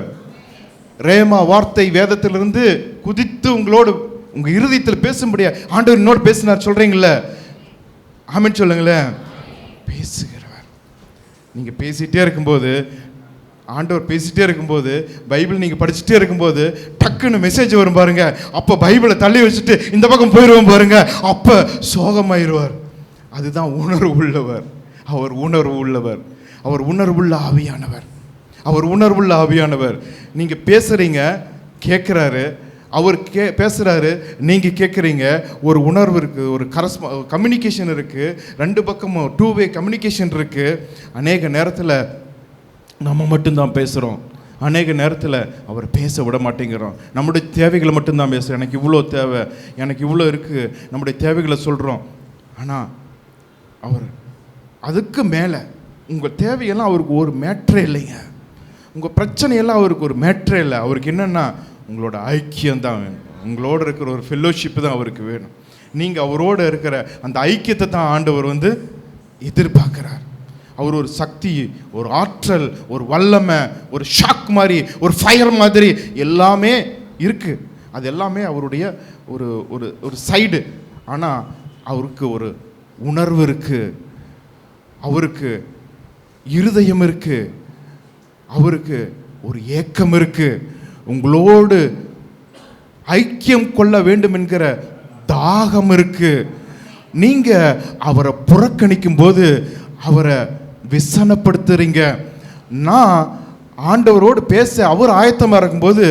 ரேமா வார்த்தை வேதத்திலிருந்து குதித்து உங்களோடு உங்க இருதயத்தில் பேசும்படியா ஆண்டவர் என்னோடு பேசினார் சொல்றீங்கல்ல. ஆமென் சொல்லுங்களேன். பேசுகிறவர். நீங்க பேசிட்டே இருக்கும்போது, ஆண்டவர் பேசிட்டே இருக்கும்போது, பைபிள் நீங்க படிச்சுட்டே இருக்கும்போது டக்குன்னு மெசேஜ் வரும் பாருங்க. அப்ப பைபிளை தள்ளி வச்சுட்டு இந்த பக்கம் போயிடுவோம் பாருங்க, அப்ப சோகமாயிருவார். அதுதான் உணர்வு உள்ளவர். அவர் உணர்வுள்ள ஆவியானவர். நீங்க பேசுறீங்க, கேட்கிறாரு. அவர் பேசுறாரு, நீங்க கேட்குறீங்க. ஒரு உணர்வு இருக்கு, ஒரு கம்யூனிகேஷன் இருக்கு. ரெண்டு பக்கமும் 2 வே கம்யூனிகேஷன் இருக்கு. அநேக நேரத்தில் நம்ம மட்டும்தான் பேசுகிறோம், அநேக நேரத்தில் அவர் பேச விட மாட்டேங்கிறோம். நம்முடைய தேவைகளை மட்டும்தான் பேசுகிறோம். எனக்கு இவ்வளோ தேவை, எனக்கு இவ்வளோ இருக்குது, நம்முடைய தேவைகளை சொல்கிறோம். ஆனால் அவர் அதுக்கு மேலே, உங்கள் தேவையெல்லாம் அவருக்கு ஒரு மேட்ரே இல்லைங்க. உங்கள் பிரச்சனையெல்லாம் அவருக்கு ஒரு மேட்ரே இல்லை. அவருக்கு என்னென்னா உங்களோட ஐக்கியம் தான் வேணும், உங்களோட இருக்கிற ஒரு ஃபெல்லோஷிப்பு தான் அவருக்கு வேணும். நீங்கள் அவரோடு இருக்கிற அந்த ஐக்கியத்தை தான் ஆண்டவர் எதிர்பார்க்குறார். அவர் ஒரு சக்தி, ஒரு ஆற்றல், ஒரு வல்லமை, ஒரு ஷாக் மாதிரி, ஒரு ஃபயர் மாதிரி எல்லாமே இருக்குது. அது எல்லாமே அவருடைய ஒரு ஒரு ஒரு சைடு. ஆனால் அவருக்கு ஒரு உணர்வு இருக்குது, அவருக்கு இருதயம் இருக்குது, அவருக்கு ஒரு ஏக்கம் இருக்குது. உங்களோடு ஐக்கியம் கொள்ள வேண்டும் என்கிற தாகம் இருக்கு. நீங்க அவரை புறக்கணிக்கும் போது அவரை விசனப்படுத்துறீங்க. நான் ஆண்டவரோடு பேச அவர் ஆயத்தமாக இருக்கும்போது,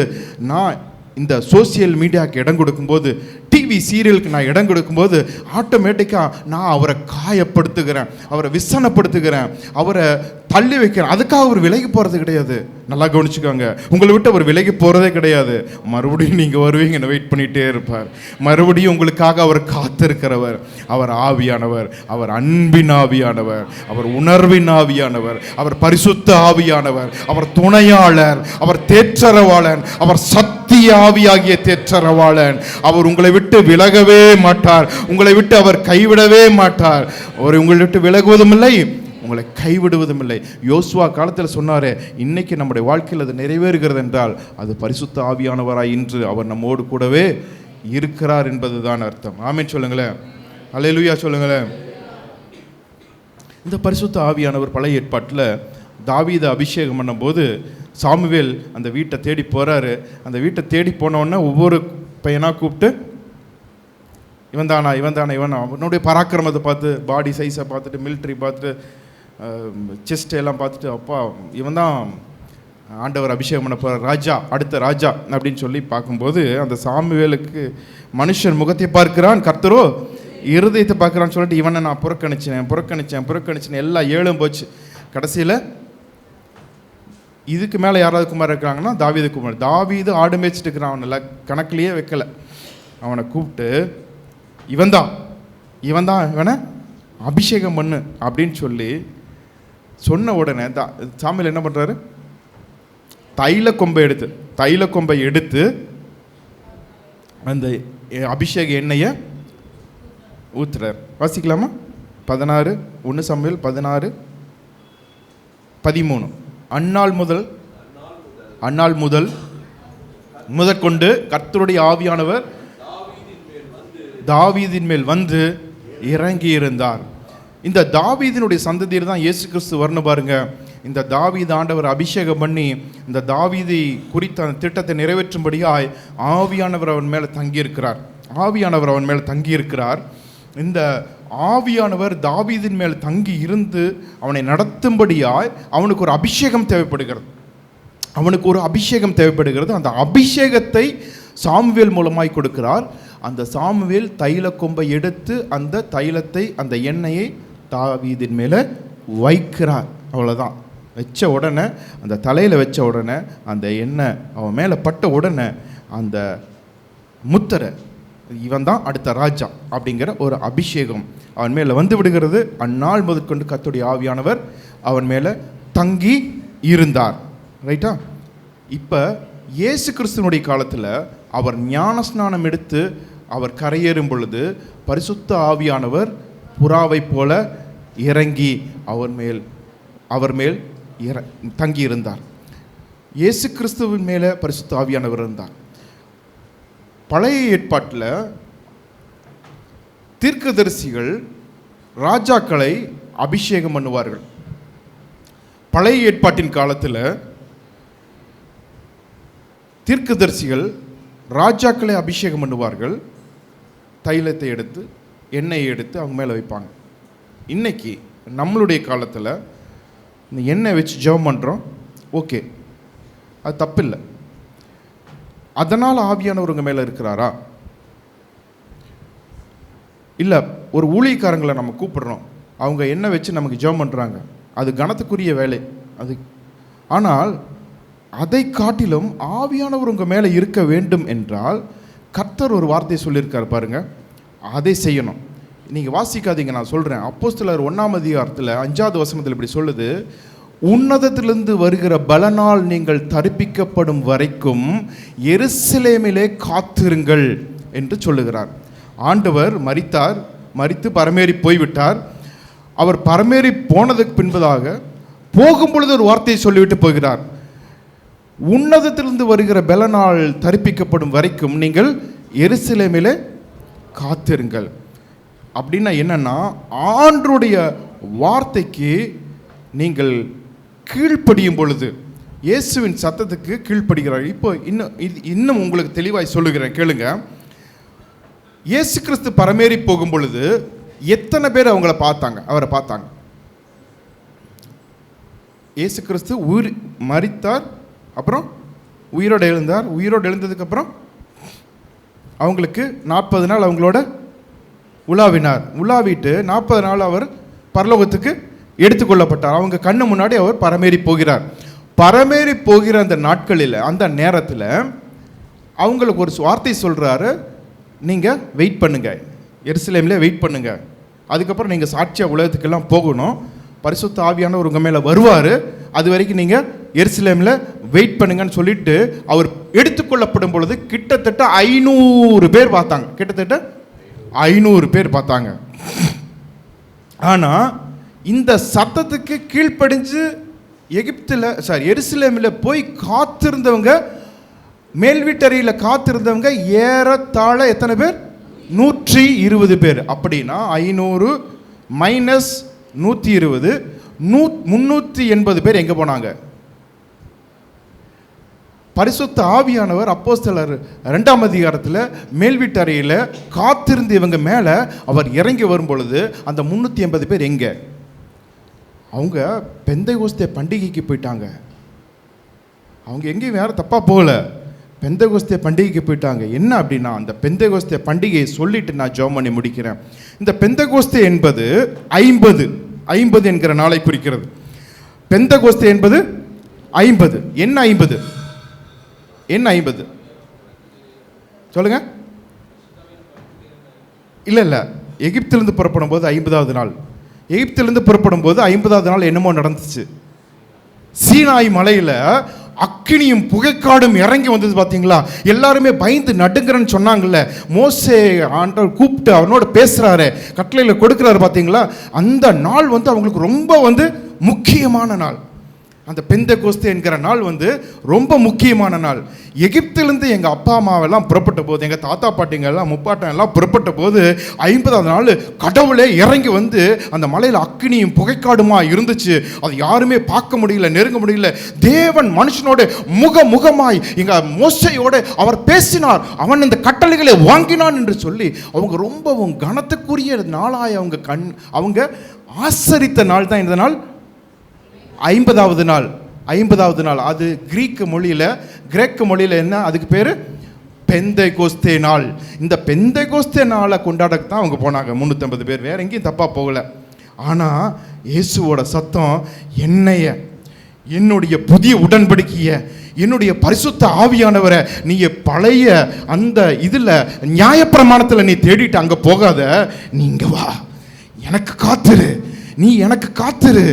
நான் இந்த சோசியல் மீடியாவுக்கு இடம் கொடுக்கும்போது, டிவி சீரியலுக்கு நான் இடம் கொடுக்கும்போது, ஆட்டோமேட்டிக்காக நான் அவரை காயப்படுத்துகிறேன், அவரை விசனப்படுத்துகிறேன், அவரை தள்ளி வைக்கிறேன். அதுக்காக அவர் விலகி போகிறது கிடையாது. நல்லா கவனிச்சுக்கோங்க, உங்களை விட்டு அவர் விலகி போகிறதே கிடையாது. மறுபடியும் நீங்கள் வருவீங்கன்னு வெயிட் பண்ணிகிட்டே இருப்பார். மறுபடியும் உங்களுக்காக அவர் காத்திருக்கிறவர். அவர் ஆவியானவர், அவர் அன்பின் ஆவியானவர், அவர் உணர்வின் ஆவியானவர், அவர் பரிசுத்த ஆவியானவர், அவர் துணையாளர், அவர் தேற்றரவாளன், அவர் சக்தி தூய ஆவியாகிய தேற்றரவாளன். அவர் உங்களை விட்டு விலகவே மாட்டார். உங்களை விட்டு அவர் கைவிடவே மாட்டார். அவர் உங்களை விட்டு விலகுவதும் இல்லை, உங்களை கைவிடுவதும் இல்லை. யோசுவா காலத்தில் சொன்னாரே, இன்னைக்கு நம்முடைய வாழ்க்கையில் அது நிறைவேறுகிறது என்றால் அது பரிசுத்த ஆவியானவராய் இன்று அவர் நம்மோடு கூடவே இருக்கிறார் என்பதுதான் அர்த்தம். ஆமென் சொல்லுங்களேன். அல்லேலூயா சொல்லுங்களேன். இந்த பரிசுத்த ஆவியானவர் பழைய ஏற்பாட்டில் தாவீதை அபிஷேகம் பண்ணும்போது சாமுவேல் அந்த வீட்டை தேடி போகிறாரு. அந்த வீட்டை தேடி போனோடனே ஒவ்வொரு பையனாக கூப்பிட்டு, இவன் தானா அவனுடைய பராக்கிரமத்தை பார்த்து, பாடி சைஸை பார்த்துட்டு, மிலிட்ரி பார்த்துட்டு, செஸ்ட் எல்லாம் பார்த்துட்டு, அப்பா இவன் தான் ஆண்டவர் அபிஷேகம் பண்ண போகிற ராஜா, அடுத்த ராஜா அப்படின்னு சொல்லி பார்க்கும்போது அந்த சாமுவேலுக்கு மனுஷன் முகத்தை பார்க்கிறான், கர்த்தரோ இருதயத்தை பார்க்குறான்னு சொல்லிட்டு இவனை நான் புறக்கணிச்சேன் எல்லாம் ஏழும் போச்சு. கடைசியில் இதுக்கு மேலே யாராவது குமார் இருக்கிறாங்கன்னா தாவீது குமார். தாவீது ஆடு மேய்ச்சிட்டு இருக்கிறான், அவனை கணக்குலேயே வைக்கலை. அவனை கூப்பிட்டு இவன் தான் இவனை அபிஷேகம் பண்ணு அப்படின்னு சொல்லி சொன்ன உடனே சாமுவேல் என்ன பண்ணுறாரு, தைல கொம்பை எடுத்து அந்த அபிஷேக எண்ணெயை ஊத்துறார். வாசிக்கலாமா? 1 சாமுவேல் 16:13. அந்நாள் முதற்கொண்டு கர்த்தருடைய ஆவியானவர் தாவீதின் மேல் வந்து இறங்கி இருந்தார். இந்த தாவீதினுடைய சந்ததியில் தான் இயேசு கிறிஸ்து வரணும் பாருங்க. இந்த தாவீது ஆண்டவர் அபிஷேகம் பண்ணி இந்த தாவீதை குறித்த அந்த திட்டத்தை நிறைவேற்றும்படியாய் ஆவியானவர் அவன் மேலே தங்கியிருக்கிறார். இந்த ஆவியானவர் தாவீதின் மேல் தங்கி இருந்து அவனை நடத்தும்படியாய் அவனுக்கு ஒரு அபிஷேகம் தேவைப்படுகிறது. அந்த அபிஷேகத்தை சாமுவேல் மூலமாய் கொடுக்கிறார். அந்த சாமுவேல் தைல கொம்பை எடுத்து அந்த தைலத்தை, அந்த எண்ணெயை தாவீதின் மேலே வைக்கிறார். அவ்வளோதான். வச்ச உடனே, அந்த தலையில் வச்ச உடனே, அந்த எண்ணெய் அவன் மேலே பட்ட உடனே அந்த முத்திரை, இவன் தான் அடுத்த ராஜா அப்படிங்கிற ஒரு அபிஷேகம் அவன் மேலே வந்து விடுகிறது. அந்நாள் முதற்கொண்டு கர்த்தருடைய ஆவியானவர் அவன் மேலே தங்கி இருந்தார். ரைட்டா? இப்போ இயேசு கிறிஸ்துவனுடைய காலத்தில் அவர் ஞானஸ்நானம் எடுத்து அவர் கரையேறும் பொழுது பரிசுத்த ஆவியானவர் புறாவை போல இறங்கி அவர் மேல் தங்கி இருந்தார். இயேசு கிறிஸ்துவின் மேலே பரிசுத்த ஆவியானவர் இருந்தார். பழைய ஏற்பாட்டில் தீர்க்கதரிசிகள் ராஜாக்களை அபிஷேகம் பண்ணுவார்கள். பழைய ஏற்பாட்டின் காலத்தில் தீர்க்கதரிசிகள் ராஜாக்களை அபிஷேகம் பண்ணுவார்கள். தைலத்தை எடுத்து, எண்ணெயை எடுத்து அவங்க மேலே வைப்பாங்க. இன்னைக்கு நம்மளுடைய காலத்தில் இந்த எண்ணெய் வச்சு ஜெபம் பண்ணுறோம், ஓகே, அது தப்பில்லை. அதனால் ஆவியானவர் உங்கள் மேலே இருக்கிறாரா? இல்லை, ஒரு ஊழியக்காரங்களை நம்ம கூப்பிடுறோம், அவங்க எண்ணெய் வச்சு நமக்கு ஜெபம் பண்ணுறாங்க, அது கனத்துக்குரிய வேலை அது. ஆனால் அதை காட்டிலும் ஆவியானவர் உங்கள் மேலே இருக்க வேண்டும் என்றால் கர்த்தர் ஒரு வார்த்தையை சொல்லியிருக்கார் பாருங்கள், அதை செய்யணும். நீங்கள் வாசிக்காதீங்க, நான் சொல்கிறேன். அப்போஸ்தலர் 1ஆம் அதிகாரத்தில் 5வது வசனத்தில் இப்படி சொல்லுது, உன்னதத்திலிருந்து வருகிற பலனால் நீங்கள் தரிப்பிக்கப்படும் வரைக்கும் எருசலேமிலே காத்திருங்கள் என்று சொல்லுகிறார். ஆண்டவர் மரித்து பரமேறி போய்விட்டார். அவர் பரமேறி போனதுக்கு பின்பதாக போகும் பொழுது ஒரு வார்த்தையை சொல்லிவிட்டு போகிறார், உன்னதத்திலிருந்து வருகிற பலனால் தரிப்பிக்கப்படும் வரைக்கும் நீங்கள் எருசலேமிலே காத்திருங்கள். அப்படின்னா என்னன்னா, ஆண்டவருடைய வார்த்தைக்கு நீங்கள் கீழ்ப்படியும் பொழுது, இயேசுவின் சத்தத்துக்கு கீழ்ப்படுகிறார். இப்போ இன்னும் உங்களுக்கு தெளிவாய் சொல்லுகிறேன், கேளுங்க. இயேசு கிறிஸ்து பரமேறி போகும் பொழுது எத்தனை பேர் அவரை பார்த்தாங்க? இயேசு கிறிஸ்து மரித்தார், அப்புறம் உயிரோடு எழுந்தார். உயிரோடு எழுந்ததுக்கு அப்புறம் அவங்களுக்கு 40 நாள் அவங்களோட உலாவிட்டு 40 நாள் அவர் பரலோகத்துக்கு எடுத்துக்கொள்ளப்பட்டார். அவங்க கண்ணு முன்னாடி அவர் பரமேறி போகிற அந்த நாட்களில், அந்த நேரத்தில் அவங்களுக்கு ஒரு வார்த்தை சொல்கிறாரு, நீங்கள் வெயிட் பண்ணுங்க, எருசலேமில் வெயிட் பண்ணுங்க, அதுக்கப்புறம் நீங்கள் சாட்சியாக உலகத்துக்கெல்லாம் போகணும், பரிசுத்த ஆவியானவர் உங்கள் மேலே வருவார், அது வரைக்கும் நீங்கள் எருசலேமில் வெயிட் பண்ணுங்கன்னு சொல்லிட்டு அவர் எடுத்துக்கொள்ளப்படும் பொழுது கிட்டத்தட்ட 500 பேர் பார்த்தாங்க. கிட்டத்தட்ட 500 பேர் பார்த்தாங்க. ஆனால் இந்த சத்தத்துக்கு கீழ்ப்படிஞ்சு எருசலேமில் போய் காத்திருந்தவங்க, மேல் வீட்டறையில் காத்திருந்தவங்க ஏறத்தாழ எத்தனை பேர்? 120 பேர். அப்படின்னா 500 மைனஸ் 120, 380 பேர் எங்கே போனாங்க? பரிசுத்த ஆவியானவர் அப்போஸ்தலர் 2ஆம் அதிகாரத்தில் மேல் வீட்டறையில் காத்திருந்து இவங்க மேலே அவர் இறங்கி வரும் பொழுது அந்த 380 பேர் எங்கே? அவங்க பெந்தைகோஸ்தே பண்டிகைக்கு போயிட்டாங்க. அவங்க எங்கேயும் வேறு தப்பாக போகல, பெந்தைகோஸ்தே பண்டிகைக்கு போயிட்டாங்க. என்ன அப்படின்னா, அந்த பெந்தைகோஸ்தே பண்டிகையை சொல்லிட்டு நான் ஜெபம் பண்ணி முடிக்கிறேன். இந்த பெந்தைகோஸ்தே என்பது 50 என்கிற நாளை குறிக்கிறது. பெந்தைகோஸ்தே என்பது 50. என்ன 50? என்ன 50 சொல்லுங்க. இல்லை, எகிப்திலிருந்து புறப்படும் போது 50வது நாள். எகிப்திலிருந்து புறப்படும் போது 50வது நாள் என்னமோ நடந்துச்சு. சீனாய் மலையில் அக்கினியும் புகைக்காடும் இறங்கி வந்தது பார்த்தீங்களா? எல்லாருமே பயந்து நடுங்கிறன்னு சொன்னாங்கல்ல. மோசே ஆண்டவர் கூப்பிட்டு அவனோட பேசுகிறாரு, கட்டளையில் கொடுக்குறாரு பார்த்தீங்களா? அந்த நாள் அவங்களுக்கு ரொம்ப முக்கியமான நாள். அந்த பெந்தெகோஸ்தே என்கிற நாள் ரொம்ப முக்கியமான நாள். எகிப்திலிருந்து எங்கள் அப்பா அம்மாவெல்லாம் புறப்பட்ட போது, எங்கள் தாத்தா பாட்டிங்கெல்லாம் முப்பாட்டம் எல்லாம் புறப்பட்ட போது 50வது நாள் கடவுளே இறங்கி அந்த மலையில் அக்கினியும் புகைக்காடுமா இருந்துச்சு. அது யாருமே பார்க்க முடியல, நெருங்க முடியல. தேவன் மனுஷனோட முகமாய் எங்கள் மோசையோடு அவர் பேசினார், அவன் இந்த கட்டளைகளை வாங்கினான் என்று சொல்லி அவங்க ரொம்பவும் கனத்துக்குரிய நாளாய் அவங்க ஆசரித்த நாள் தான் இந்த நாள், 50வது நாள். 50வது நாள் அது கிரேக்க மொழியில் என்ன அதுக்கு பேர்? பெந்தைகோஸ்தே நாள். இந்த பெந்தைகோஸ்தே நாளை கொண்டாடத்தான் அவங்க போனாங்க 350 பேர். வேற எங்கேயும் தப்பாக போகலை. ஆனால் இயேசுவோட சத்தம், என்னுடைய புதிய உடன்படிக்கையை, என்னுடைய பரிசுத்த ஆவியானவரை நீ பழைய அந்த இதில் நியாயப்பிரமாணத்தில் நீ தேடிட்டு அங்கே போகாத, நீங்க வா, எனக்கு காத்துரு, நீ எனக்கு காத்துரு.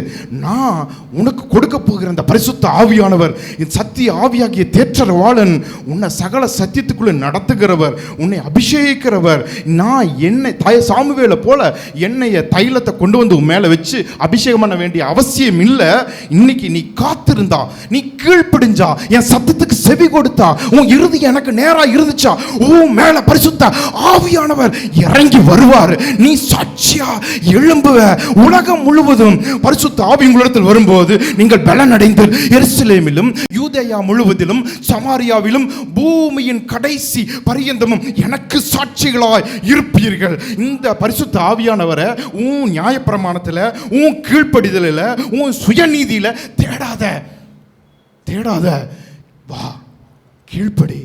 நான் உனக்கு கொடுக்க போகிற அந்த பரிசுத்த ஆவியானவர், என் சத்திய ஆவியாகிய தேற்றரவாளன், உன்னை சகல சத்தியத்துக்குள்ளே நடத்துகிறவர், உன்னை அபிஷேகிக்கிறவர். நான் சாமுவேலை போல எண்ணெயை தைலத்தை கொண்டு உன் மேலே வச்சு அபிஷேகம் பண்ண வேண்டிய அவசியம் இல்லை. இன்னைக்கு நீ காத்திருந்தா, நீ கீழ்ப்படிஞ்சா, என் சத்தத்துக்கு செவி கொடுத்தா, உன் இறுதி எனக்கு நேராக இருந்துச்சா, உன் மேல பரிசுத்த ஆவியானவர் இறங்கி வருவார். நீ சாட்சியா எழும்புவ. உலகம் முழுவதும் பரிசுத்த ஆவி உங்களிடத்தில் வரும்போது நீங்கள் பலன் அடைந்து எருசலேமிலும் யூதேயா முழுவதிலும் சமாரியாவிலும் பூமியின் கடைசி பரியந்தமும் எனக்கு சாட்சிகளாய் இருப்பீர்கள். இந்த பரிசுத்த ஆவியானவரை உன் நியாயப்பிரமாணத்தில், உன் கீழ்ப்படிதலில், உன் சுயநீதியில தேடாத. வா, கீழ்ப்படி,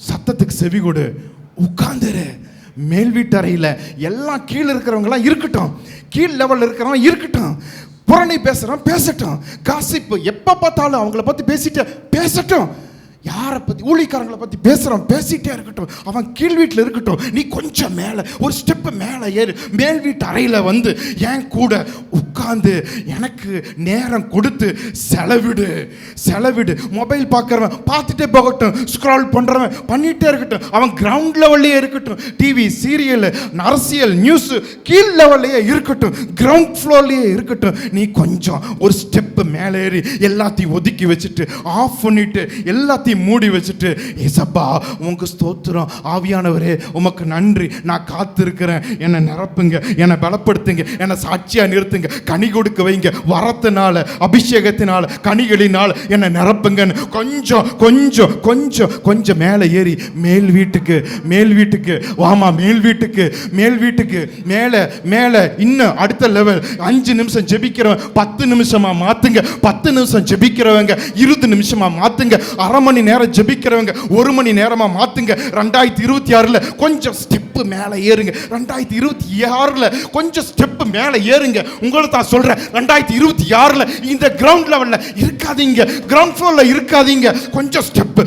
சத்தத்துக்கு செவி கொடு, உட்கார்ந்துரு. மேல் வீட்டறையில் எல்லாம் கீழே இருக்கிறவங்களாம் இருக்கட்டும், கீழ் லெவலில் இருக்கிறவங்க இருக்கட்டும், புறணி பேசுகிறோம் பேசட்டும், காசிப்பு எப்போ பார்த்தாலும் அவங்கள பற்றி பேசட்டும், யாரை பற்றி, ஊழிக்காரங்களை பற்றி பேசுகிறோம் பேசிகிட்டே இருக்கட்டும், அவன் கீழ் வீட்டில் இருக்கட்டும். நீ கொஞ்சம் மேலே ஒரு ஸ்டெப்பு மேலே ஏறு, மேல் வீட்டு அறையில் என் கூட உட்கார்ந்து எனக்கு நேரம் கொடுத்து செலவிடு. மொபைல் பார்க்குறவன் பார்த்துட்டே போகட்டும், ஸ்க்ரால் பண்ணுறவன் பண்ணிகிட்டே இருக்கட்டும், அவன் கிரவுண்ட் லெவல்லையே இருக்கட்டும், டிவி சீரியல் அரசியல் நியூஸ் கீழ் லெவல்லையே இருக்கட்டும், கிரவுண்ட் ஃப்ளோர்லேயே இருக்கட்டும். நீ கொஞ்சம் ஒரு ஸ்டெப்பு மேலே ஏறி எல்லாத்தையும் ஒதுக்கி வச்சுட்டு, ஆஃப் பண்ணிட்டு, எல்லாத்தையும் மூடி வச்சுட்டு, ஏசப்பா உங்க ஸ்தோத்திரம், ஆவியானவரே உமக்கு நன்றி, நான் காத்திருக்கிறேன், என்னை நிரப்புங்க, என்னை பலப்படுத்துங்க, என்னை சாட்சியா நிறுத்துங்க, கனி கொடுக்க வைங்க, வரத்தினால அபிஷேகத்தினால கனிகளினால் என்னை நிரப்புங்கன்னு கொஞ்சம் கொஞ்சம் கொஞ்சம் கொஞ்சம் மேலே ஏறி மேல் வீட்டுக்கு வாமா, மேல் வீட்டுக்கு மேலே இன்னும் அடுத்த லெவல். 5 நிமிஷம் ஜெபிக்கிறவன் 10 நிமிஷமா மாத்துங்க, 10 நிமிஷம் ஜெபிக்கிறவங்க 20 நிமிஷமா மாத்துங்க, அரை மணி நேரம் ஜெபிக்கிறவங்க 1 மணி நேரமா மாத்துங்க. 2026 கொஞ்சம் ஸ்டெப் மேலே ஏறுங்க, 2026 கொஞ்சம் ஸ்டெப் மேலே ஏறுங்க. உங்களுக்கு தான் சொல்றேன், 2026 இந்த கிரவுண்ட் லெவல்ல இருக்காதீங்க, கிரவுண்ட் ஃப்ளோர்ல இருக்க இருக்காதீங்க. கொஞ்சம் ஸ்டெப்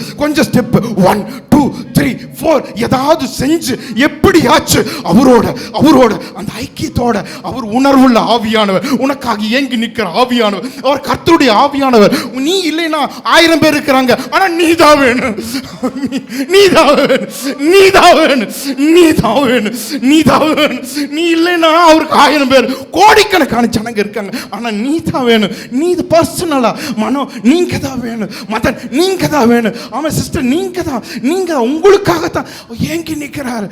1 2 3 4 ஏதாவது செஞ்சு எப்படியாச்சு அவரோட அந்த ஐக்கியத்தோட, அவர் உணர்வுள்ள ஆவியானவர், உனக்காக ஏங்கி நிற்கிற ஆவியானவர், அவர் கர்த்தருடைய ஆவியானவர். நீ இல்லைன்னா 1000 பேர் இருக்கிறாங்க, ஆனா நீதான் வேணும். நீ இல்லைன்னா அவருக்கு 1000 பேர், கோடிக்கணக்கான ஜனங்க இருக்காங்க, ஆனா நீ தான் வேணும். நீ பர்சனலா மனோ நீங்க தான் வேணும், மதன் நீங்க தான் வேணும், ஆமா சிஸ்டர் நீங்க உங்களுக்காகத்தான் ஏங்கி நிற்கிறார்.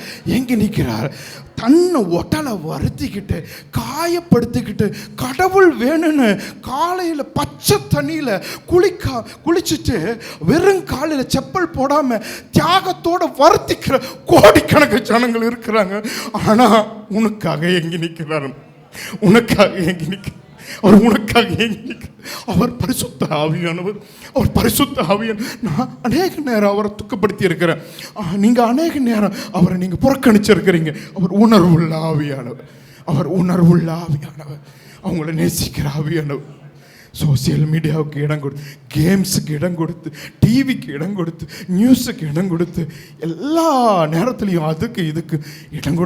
தன்னை ஒட்டலை வருத்திக்கிட்டு காயப்படுத்திக்கிட்டு கடவுள் வேணும்னு காலையில் பச்சை தண்ணியில் குளிச்சுட்டு வெறும் காலையில் செப்பல் போடாமல் தியாகத்தோடு வருத்திக்கிற கோடிக்கணக்கு ஜனங்கள் இருக்கிறாங்க. ஆனால் உனக்காக ஏங்கி நிற்கிறார். அவர் உனக்காக ஏங்கி நிற்கிறார். அவர் பரிசுத்த ஆவியானவர். நான் அநேக நேரம் அவரை துக்கப்படுத்தி இருக்கிறேன். நீங்கள் அநேக நேரம் அவரை நீங்கள் புறக்கணிச்சிருக்கிறீங்க. அவர் உணர்வுள்ள ஆவியானவர். அவங்கள நேசிக்கிற ஆவியானவர். சோசியல் மீடியாவுக்கு இடம் கொடுத்து, கேம்ஸுக்கு இடம் கொடுத்து, டிவிக்கு இடம் கொடுத்து, நியூஸுக்கு இடம் கொடுத்து, எல்லா நேரத்துலையும் அதுக்கு இதுக்கு இடம்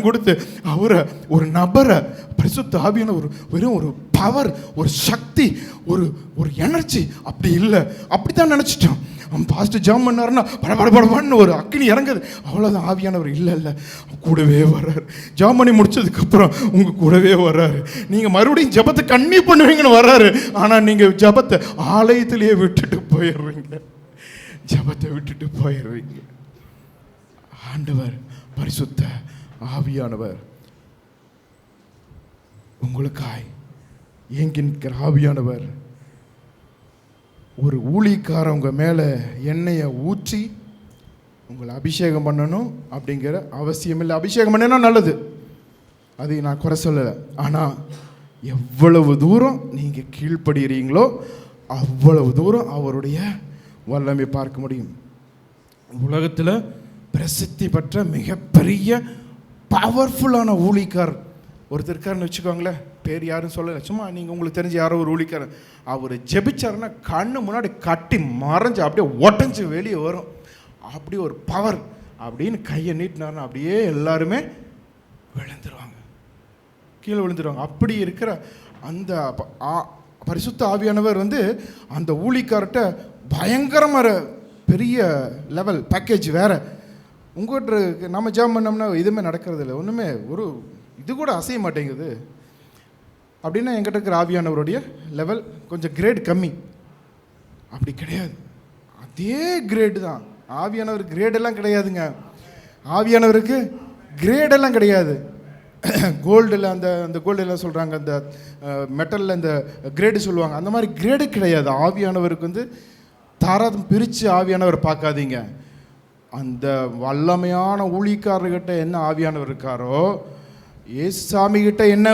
கொடுத்து அவரை ஒரு நபரை பரிசுத்த ஆவியான வெறும் ஒரு பவர், ஒரு சக்தி, ஒரு எனர்ஜி அப்படி இல்லை. அப்படி தான் நினச்சிட்டோம். அவன் பாஸ்ட்டு ஜாம் பண்ணாருன்னா படபடபடன்னு ஒரு அக்கினி இறங்குது, அவ்வளோதான். ஆவியானவர் இல்லை, கூடவே வர்றாரு. ஜாம் பண்ணி முடிச்சதுக்கப்புறம் உங்கள் கூடவே வர்றாரு. நீங்கள் மறுபடியும் ஜபத்தை கண்ணி பண்ணுவீங்கன்னு வர்றாரு. ஆனால் நீங்கள் ஜபத்தை ஆலயத்திலேயே விட்டுட்டு போயிடுறீங்க. ஆண்டவர் பரிசுத்த ஆவியானவர் உங்களுக்காய் ஏங்கி நிற்கிற ஆவியானவர் ஒரு ஊழியக்காரவங்க மேலே எண்ணெயை ஊற்றி உங்களை அபிஷேகம் பண்ணணும் அப்படிங்கிற அவசியம் இல்லை. அபிஷேகம் பண்ணினா நல்லது, அதை நான் குறை சொல்லலை. ஆனால் எவ்வளவு தூரம் நீங்கள் கீழ்ப்படுகிறீங்களோ அவ்வளவு தூரம் அவருடைய வல்லமை பார்க்க முடியும். உலகத்தில் பிரசித்தி பெற்ற மிகப்பெரிய பவர்ஃபுல்லான ஊழியக்கார் ஒருத்தர் இருக்காருன்னு வச்சுக்கோங்களேன். பேர் யாரும் சொல்லலை, சும்மா நீங்கள் உங்களுக்கு தெரிஞ்ச யாரோ ஒரு ஊழியக்காரர். அவர் ஜெபிச்சாருன்னா கண்ணு முன்னாடி கட்டி மறைஞ்சு அப்படியே ஒட்டஞ்சு வெளியே வரும். அப்படி ஒரு பவர். அப்படின்னு கையை நீட்டினாருன்னா அப்படியே எல்லாருமே கீழே விழுந்துருவாங்க. அப்படி இருக்கிற அந்த பரிசுத்த ஆவியானவர் அந்த ஊழியக்கார்ட்ட பயங்கரமான பெரிய லெவல் பேக்கேஜ் வேறு. உங்கள்கிட்ட நம்ம ஜாம் பண்ணோம்னா எதுவுமே நடக்கிறது இல்லை, ஒன்றுமே ஒரு இது கூட அசைய மாட்டேங்குது அப்படின்னா என்கிட்ட இருக்கிற ஆவியானவருடைய லெவல் கொஞ்சம் கிரேட் கம்மி. அப்படி கிடையாது, அதே கிரேடு தான். ஆவியானவர் கிரேடெல்லாம் கிடையாதுங்க. ஆவியானவருக்கு கிரேடெல்லாம் கிடையாது. கோல்டில் அந்த கோல்டெல்லாம் சொல்கிறாங்க, அந்த மெட்டலில் இந்த கிரேடு சொல்லுவாங்க, அந்த மாதிரி கிரேடு கிடையாது. ஆவியானவருக்கு தரம் பிரித்து ஆவியானவர் பார்க்காதீங்க. அந்த வல்லமையான ஊழியக்காரர்கிட்ட என்ன ஆவியானவர் இருக்காரோ, ஏசாமி கிட்ட என்ன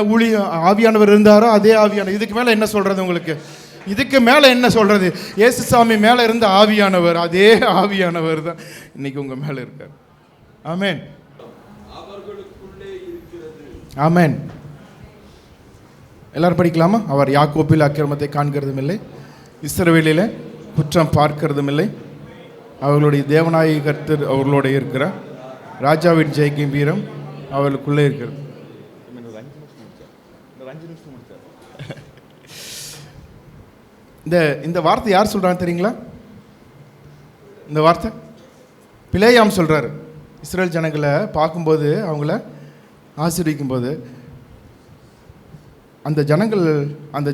ஆவியானவர் இருந்தாரோ அதே ஆவியானவர். இதுக்கு மேலே என்ன சொல்கிறது உங்களுக்கு? இதுக்கு மேலே என்ன சொல்கிறது? ஏசுசாமி மேலே இருந்த ஆவியானவர் அதே ஆவியானவர் தான் இன்னைக்கு உங்கள் மேலே இருக்கார். ஆமென், ஆமென். எல்லாரும் படிக்கலாமா? அவர் யாக்கோபில் அக்கிரமத்தை காண்கிறதும் இல்லை, இஸ்ரவேலில் குற்றம் பார்க்கிறதும் இல்லை. அவர்களுடைய தேவனாய கர்த்தர் அவர்களோட இருக்கிறார். ராஜாவின் ஜெயிக்கும் வீரம் அவர்களுக்குள்ளே இருக்கிறது. இந்த வார்த்தை யார் சொல்கிறான்னு தெரியுங்களா? இந்த வார்த்தை பிலேயாம் சொல்கிறாரு. இஸ்ரேல் ஜனங்களை பார்க்கும்போது, அவங்கள ஆசீர்வதிக்கும் போது, அந்த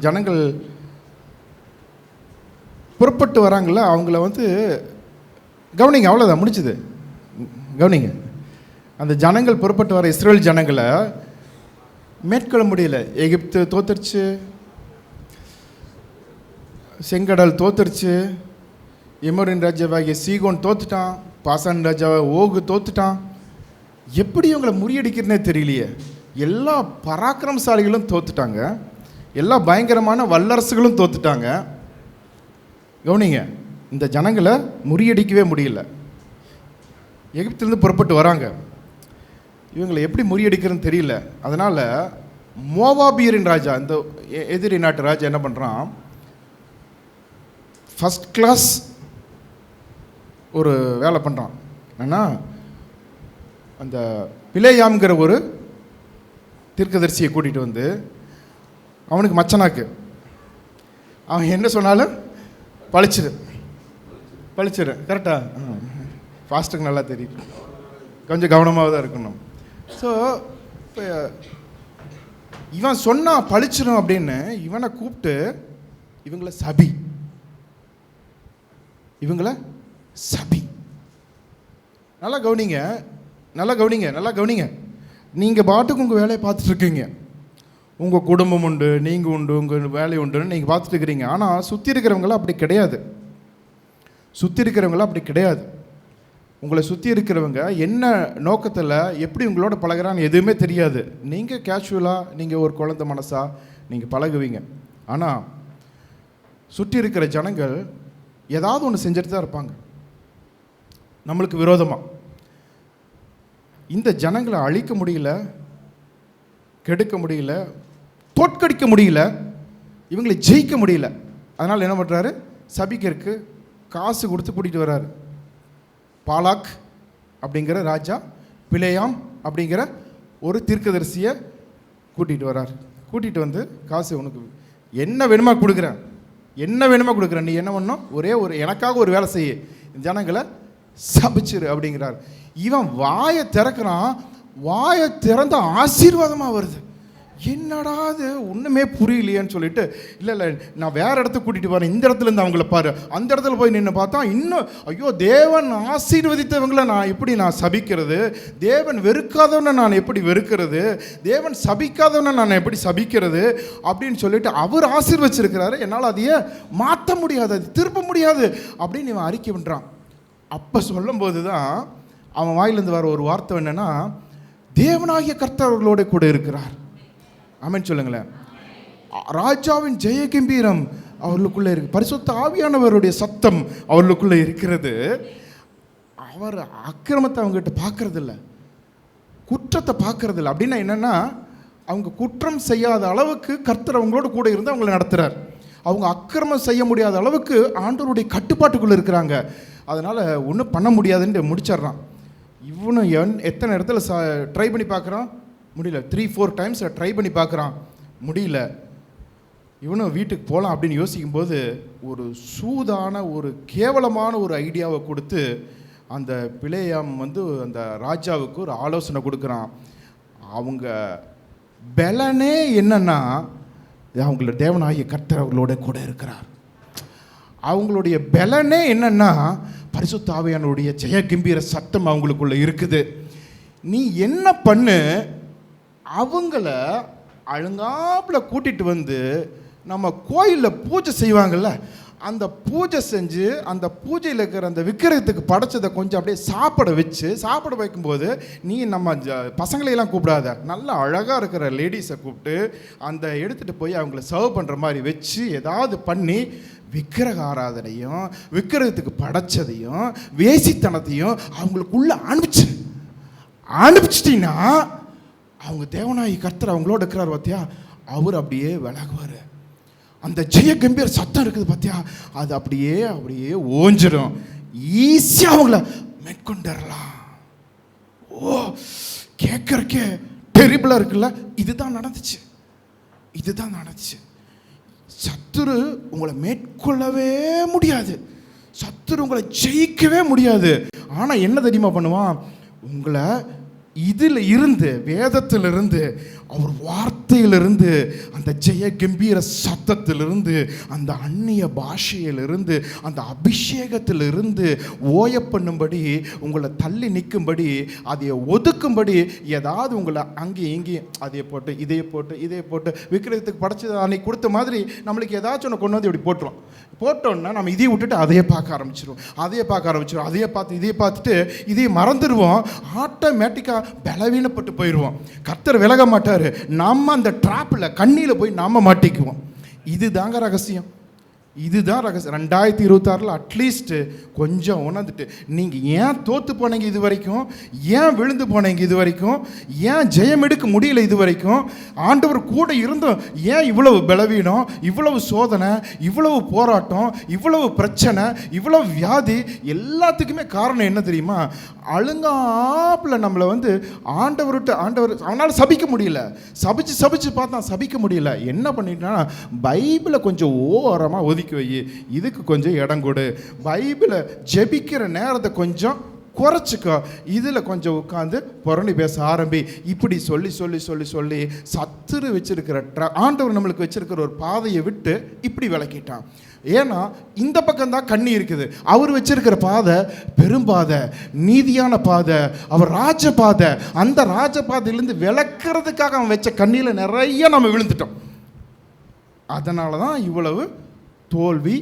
ஜனங்கள் புறப்பட்டு வராங்கள்ல, அவங்கள கவனிங்க, அவ்வளோதான், முடிச்சுது. கவனிங்க, அந்த ஜனங்கள் புறப்பட்டு வர இஸ்ரேல் ஜனங்களை மேற்கொள்ள முடியல. எகிப்து தோத்துருச்சு, செங்கடல் தோத்துருச்சு, எமோரின் ராஜாவாகிய சீகோன் தோத்துட்டான், பாசான் ராஜாவை ஓகு தோத்துட்டான். எப்படி இவங்களை முறியடிக்கிறதுனே தெரியலையே. எல்லா பராக்கிரமசாலிகளும் தோத்துட்டாங்க, எல்லா பயங்கரமான வல்லரசுகளும் தோத்துட்டாங்க. கவனிங்க, இந்த ஜனங்களை முறியடிக்கவே முடியல. எகிப்திலிருந்து புறப்பட்டு வராங்க, இவங்களை எப்படி முறியடிக்கிறதுன்னு தெரியல. அதனால் மோவாபியரின் ராஜா, இந்த எதிரி நாட்டு ராஜா என்ன பண்ணுறான், ஃபஸ்ட் கிளாஸ் ஒரு வேலை பண்ணுறான். என்னன்னா, அந்த பிலேயாம்ங்கிற ஒரு தீர்க்கதரிசியை கூட்டிகிட்டு வந்து அவனுக்கு மச்சனாக்கு. அவன் என்ன சொன்னாலும் பழிச்சிடு. கரெக்டா? ஃபாஸ்ட்டுக்கு நல்லா தெரியும், கொஞ்சம் கவனமாக தான் இருக்கணும். ஸோ இப்போ இவன் சொன்னான் பழிச்சிடும் அப்படின்னு, இவனை கூப்பிட்டு இவங்கள சபி. நல்லா கவனிங்க. நீங்கள் பாட்டுக்கு உங்கள் வேலையை பார்த்துட்ருக்கீங்க, உங்கள் குடும்பம் உண்டு, நீங்கள் உண்டு, உங்கள் வேலை உண்டுன்னு நீங்கள் பார்த்துட்டு இருக்கிறீங்க. ஆனால் சுற்றி இருக்கிறவங்களாம் அப்படி கிடையாது. உங்களை சுற்றி இருக்கிறவங்க என்ன நோக்கத்தில் எப்படி உங்களோட பழகிறான்னு எதுவுமே தெரியாது. நீங்கள் கேஷுவலாக, நீங்கள் ஒரு குழந்தை மனசா நீங்கள் பழகுவீங்க. ஆனால் சுற்றி இருக்கிற ஜனங்கள் ஏதாவது ஒன்று செஞ்சுட்டு தான் இருப்பாங்க நம்மளுக்கு விரோதமாக. இந்த ஜனங்களை அழிக்க முடியல, கெடுக்க முடியல, தோற்கடிக்க முடியல, இவங்களை ஜெயிக்க முடியல. அதனால் என்ன பண்ணுறாரு? சபிக்கிறதுக்கு காசு கொடுத்து கூட்டிகிட்டு வர்றாரு. பாலாக் அப்படிங்கிற ராஜா பிலேயாம் அப்படிங்கிற ஒரு தீர்க்கதரிசியை கூட்டிகிட்டு வர்றார். கூட்டிகிட்டு வந்து காசு, உனக்கு என்ன வேணுமா கொடுக்குறேன், நீ என்ன பண்ணணும், எனக்காக ஒரு வேலை செய்ய, ஜனங்களை சபிச்சிரு அப்படிங்கிறார். இவன் வாயை திறக்கிறான், வாயை திறந்த ஆசீர்வாதமாக வருது. என்னடா அது ஒன்றுமே புரியலையேன்னு சொல்லிட்டு, இல்லை நான் வேறு இடத்துக்கு கூட்டிகிட்டு வரேன், இந்த இடத்துலேருந்து அவங்கள பாரு. அந்த இடத்துல போய் நின்று பார்த்தா இன்னும், ஐயோ தேவன் ஆசீர்வதித்தவங்களை நான் சபிக்கிறது, தேவன் வெறுக்காதவனை நான் எப்படி வெறுக்கிறது, தேவன் சபிக்காதவனை நான் எப்படி சபிக்கிறது அப்படின்னு சொல்லிட்டு அவர் ஆசீர்வச்சிருக்கிறாரு. என்னால் அதையே மாற்ற முடியாது, அது திருப்ப முடியாது அப்படின்னு இவன் அறிக்கை பண்ணுறான். அப்போ சொல்லும்போது தான் அவன் வாயிலிருந்து வர ஒரு வார்த்தை என்னன்னா, தேவனாகிய கர்த்தர் அவர்களோட கூட இருக்கிறார். ஆமென் சொல்லுங்களேன். ராஜாவின் ஜெய கம்பீரம் அவர்களுக்குள்ளே இருக்கு, பரிசுத்த ஆவியானவருடைய சத்தம் அவர்களுக்குள்ளே இருக்கிறது. அவர் அக்கிரமத்தை அவங்ககிட்ட பார்க்கறதில்ல, குற்றத்தை பார்க்கறதில்ல. அப்படின்னா என்னன்னா, அவங்க குற்றம் செய்யாத அளவுக்கு கர்த்தர் அவங்களோட கூட இருந்து அவங்களை நடத்துகிறார். அவங்க அக்கிரமம் செய்ய முடியாத அளவுக்கு ஆண்டவருடைய கட்டுப்பாட்டுக்குள்ளே இருக்கிறாங்க. அதனால் ஒன்றும் பண்ண முடியாதுன்னு முடிச்சிட்றான். இவனும் எத்தனை இடத்துல ட்ரை பண்ணி பார்க்குறான், முடியல. 3-4 டைம்ஸ் ட்ரை பண்ணி பார்க்குறான், முடியல. இவனும் வீட்டுக்கு போகலாம் அப்படின்னு யோசிக்கும்போது ஒரு சூதான, ஒரு கேவலமான ஒரு ஐடியாவை கொடுத்து அந்த பிலேயாம் வந்து அந்த ராஜாவுக்கு ஒரு ஆலோசனை கொடுக்குறான். அவங்க பலனே என்னன்னா, அவங்களோட தேவனாகிய கர்த்தர் அவங்களோட கூட இருக்கிறார். அவங்களுடைய பலனே என்னன்னா, பரிசுத்த ஆவியானவருடைய ஜெய கம்பீர சத்தம் அவங்களுக்குள்ள இருக்குது. நீ என்ன பண்ணு, அவங்கள அழுங்காப்பில் கூட்டிகிட்டு வந்து நம்ம கோயிலில் பூஜை செய்வாங்கள்ல, அந்த பூஜை செஞ்சு அந்த பூஜையில் இருக்கிற அந்த விக்கிரகத்துக்கு படைச்சதை கொஞ்சம் அப்படியே சாப்பிட வைக்கும்போது நீ நம்ம பசங்களையெல்லாம் கூப்பிடாத, நல்லா அழகாக இருக்கிற லேடிஸை கூப்பிட்டு அந்த எடுத்துகிட்டு போய் அவங்கள சர்வ் பண்ணுற மாதிரி வச்சு ஏதாவது பண்ணி விக்கிரக ஆராதனையும் விக்கிரகத்துக்கு படைச்சதையும் வேசித்தனத்தையும் அவங்களுக்குள்ள அனுப்பிச்சிட்டிங்கன்னா அவங்க தேவனாகி கர்த்தர் அவங்களோட இருக்கிறார் பார்த்தியா, அவர் அப்படியே விலகுவார். அந்த ஜெய கம்பீர சத்தம் இருக்குது பார்த்தியா, அது அப்படியே ஓஞ்சிடும். ஈஸியாக அவங்கள மேற்கொண்டுடலாம். ஓ, கேட்கறக்கே டெரிபிளாக இருக்குல்ல. இதுதான் நடந்துச்சு. சத்துரு உங்களை மேற்கொள்ளவே முடியாது, சத்துரு உங்களை ஜெயிக்கவே முடியாது. ஆனால் என்ன தெரியுமா பண்ணுவான், உங்களை இதில் இருந்து, வேதத்திலிருந்து, அவர் வார்த்தையிலிருந்து, அந்த ஜெய கம்பீர சத்தத்திலிருந்து, அந்த அந்நிய பாஷையிலிருந்து, அந்த அபிஷேகத்திலிருந்து ஓய பண்ணும்படி, உங்களை தள்ளி நிற்கும்படி, அதை ஒதுக்கும்படி, ஏதாவது உங்களை அங்கேயும் இங்கேயும் அதையை போட்டு இதையை போட்டு விக்கிரகத்துக்கு படைச்சது அன்னைக்கு கொடுத்த மாதிரி நம்மளுக்கு ஏதாச்சும் ஒன்று கொண்டு வந்து இப்படி போட்டோன்னா நம்ம இதையை விட்டுட்டு அதையே பார்க்க ஆரம்பிச்சிடுவோம், அதையே பார்த்து இதையை பார்த்துட்டு இதையை மறந்துடுவோம். ஆட்டோமேட்டிக்காக பலவீனப்பட்டு போயிடுவோம். கர்த்தர் விலக மாட்டார், நம்ம அந்த ட்ராப்பில் கண்ணியில் போய் நாம் மாட்டிக்குவோம். இது தாங்க ரகசியம். இதுதான் ரகசியம். 2026 அட்லீஸ்ட் கொஞ்சம் உணர்ந்துட்டு, நீங்கள் ஏன் தோற்று போனீங்க இது வரைக்கும், ஏன் விழுந்து போனீங்க இது வரைக்கும், ஏன் ஜெயம் எடுக்க முடியல இது வரைக்கும், ஆண்டவர் கூட இருந்தும் ஏன் இவ்வளவு பலவீனம், இவ்வளவு சோதனை, இவ்வளவு போராட்டம், இவ்வளவு பிரச்சனை, இவ்வளவு வியாதி, எல்லாத்துக்குமே காரணம் என்ன தெரியுமா? அழுங்காப்பில் நம்மளை ஆண்டவர் அவனால் சபிக்க முடியல, சபிச்சு பார்த்தா சபிக்க முடியல. என்ன பண்ணிட்டான்னா, பைபிளை கொஞ்சம் ஓரமாக ஒதுக்கி வை, இதுக்கு கொஞ்சம் இடம் கொடு, பைபிளை ஜெபிக்கிற நேரத்தை கொஞ்சம் குறைச்சிக்கோ, இதில் கொஞ்சம் உட்காந்து புரணி பேச ஆரம்பி. இப்படி சொல்லி சொல்லி சொல்லி சொல்லி சத்துரு வச்சிருக்கிற ஆண்டவர் நம்மளுக்கு வச்சிருக்கிற ஒரு பாதையை விட்டு இப்படி விளக்கிட்டான். ஏன்னா இந்த பக்கம்தான் கண்ணி இருக்குது, அவர் வச்சிருக்கிற பாதை பெரும்பாதை, நீதியான பாதை, அவர் ராஜபாதை. அந்த ராஜபாதையிலேருந்து விளக்குறதுக்காக அவன் வச்ச கண்ணியில் நிறைய நம்ம விழுந்துட்டோம். அதனால தான் இவ்வளவு தோல்வி,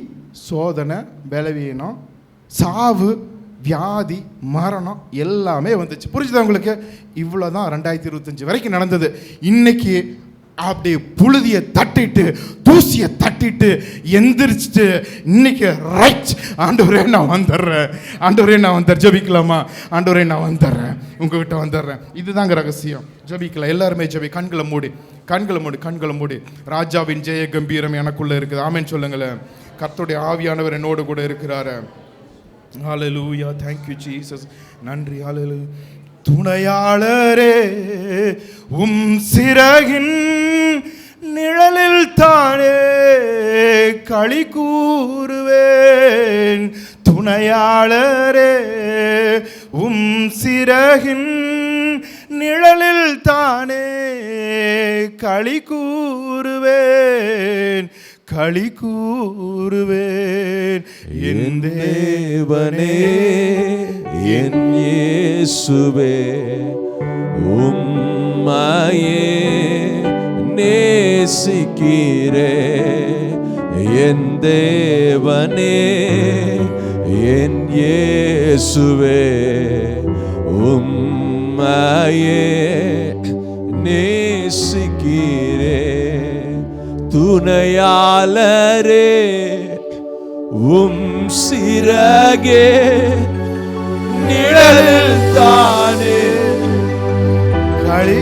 சோதனை, பலவீனம், சாவு, வியாதி, மரணம் எல்லாமே வந்துச்சு. புரிஞ்சுதா உங்களுக்கு? இவ்வளோ தான் 2025 வரைக்கும் நடந்தது. இன்னைக்கு அப்படியே புழுதியை தட்டிட்டு தூசியை தட்டிட்டு எந்திரிச்சிட்டு இன்னைக்கு ரைட், ஆண்டவரே நான் வந்துடுறேன், ஆண்டவரே நான் வந்துடுறேன், ஜெபிக்கலாமா? ஆண்டவரே நான் வந்துடுறேன், உங்ககிட்ட வந்துடுறேன். இதுதாங்க ரகசியம். ஜெபிக்கலாம், எல்லாருமே ஜெபி. கண்களை மூடி, கண்களை மூடி, கண்களை மூடி. ராஜாவின் ஜெய கம்பீரம் எனக்குள்ள இருக்குது. ஆமென் சொல்லுங்களேன். கர்த்தருடைய ஆவியானவர் என்னோடு கூட இருக்கிறாரு. ஹல்லேலூயா, thank you Jesus. நன்றி. ஹல்லேலூயா. துணையாளரே உம் சிறகின் நிழலில் தானே களி கூறுவேன். துணையாளரே உம் சிறகின் நிழலில் தானே களி கூறுவேன், களி கூறுவேன். என் தேவனே, என் இயேசுவே, உம்மையே நேசிக்கிறே. என் தேவனே, என் இயேசுவே, உம்மையே நேசிக்கிறே. துணையாளரே உம் சிறகே நிழலில் தானே களி.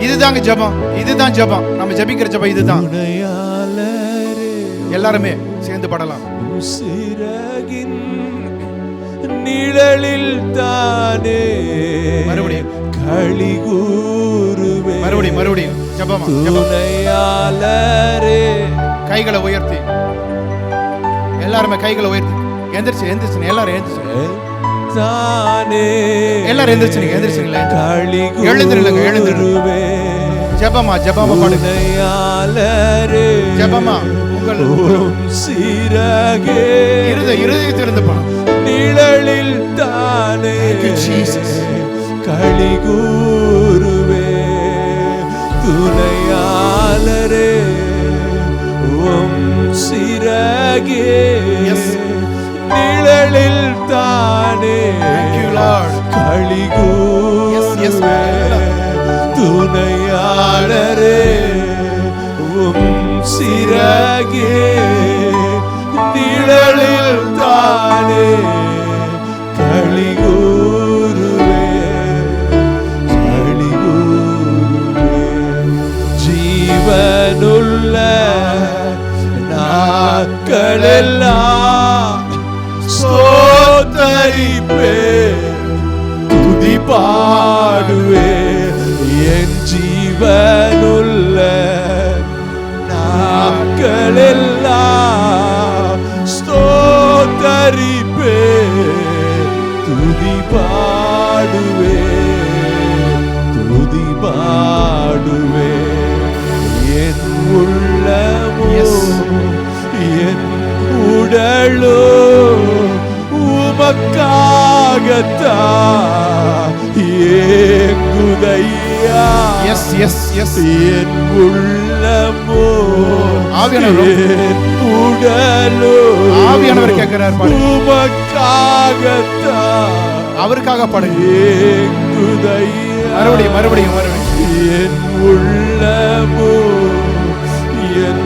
இதுதாங்க ஜெபம், இதுதான் ஜெபம். நம்ம ஜெபிக்கிற ஜெபம் இதுதான். துணையாளரே எல்லாருமே சேர்ந்து பாடலாம். உம் சிறகின் நிழலில் தானே மறுபடியும் களி கூறுவே. மறுபடியும் ஜெபமா. துணையாளரே. கைகளை உயர்த்தி, எல்லாருமே கைகளை உயர்த்தி எந்திரிச்சு எல்லாரும் எந்திரிச்சு தானே எல்லாரும் எந்திரிச்சுங்களா? களி எழுந்துருங்க. ஜெபமா பாடுங்க. துணையாளரே ஜெபமா உங்கள் சிறகே இருதயத்திலிருந்து பாடும். நிழலில் தானே களி கூறுவே. துணையாளரே உம் சிறகே நிழலில் தானே களி கூறுவே. துணையாளரே உம் சிறகே நிழலில் தானே களி கூறுவே, களி கூறுவே. ஜீவனுள்ள நாட்களெல்லாம் ஸ்தோத்தரிப்பே, துதி பாடுவே. என் ஜீவனுள்ள நாட்களெல்லாம் ஸ்தோத்தரிப்பே, துதி பாடுவே, துதி பாடுவே. என் உள்ளமோ என் உடலோ உமக்காகத்தான் ஏங்குதையா. என் உள்ளமோ என் உடலோ ஆவியானவர் கேட்கிறார், உமக்காகத்தான் அவருக்காக பாடுங்க. ஏங்குதையா. மறுபடியும் என் உள்ளமோ என்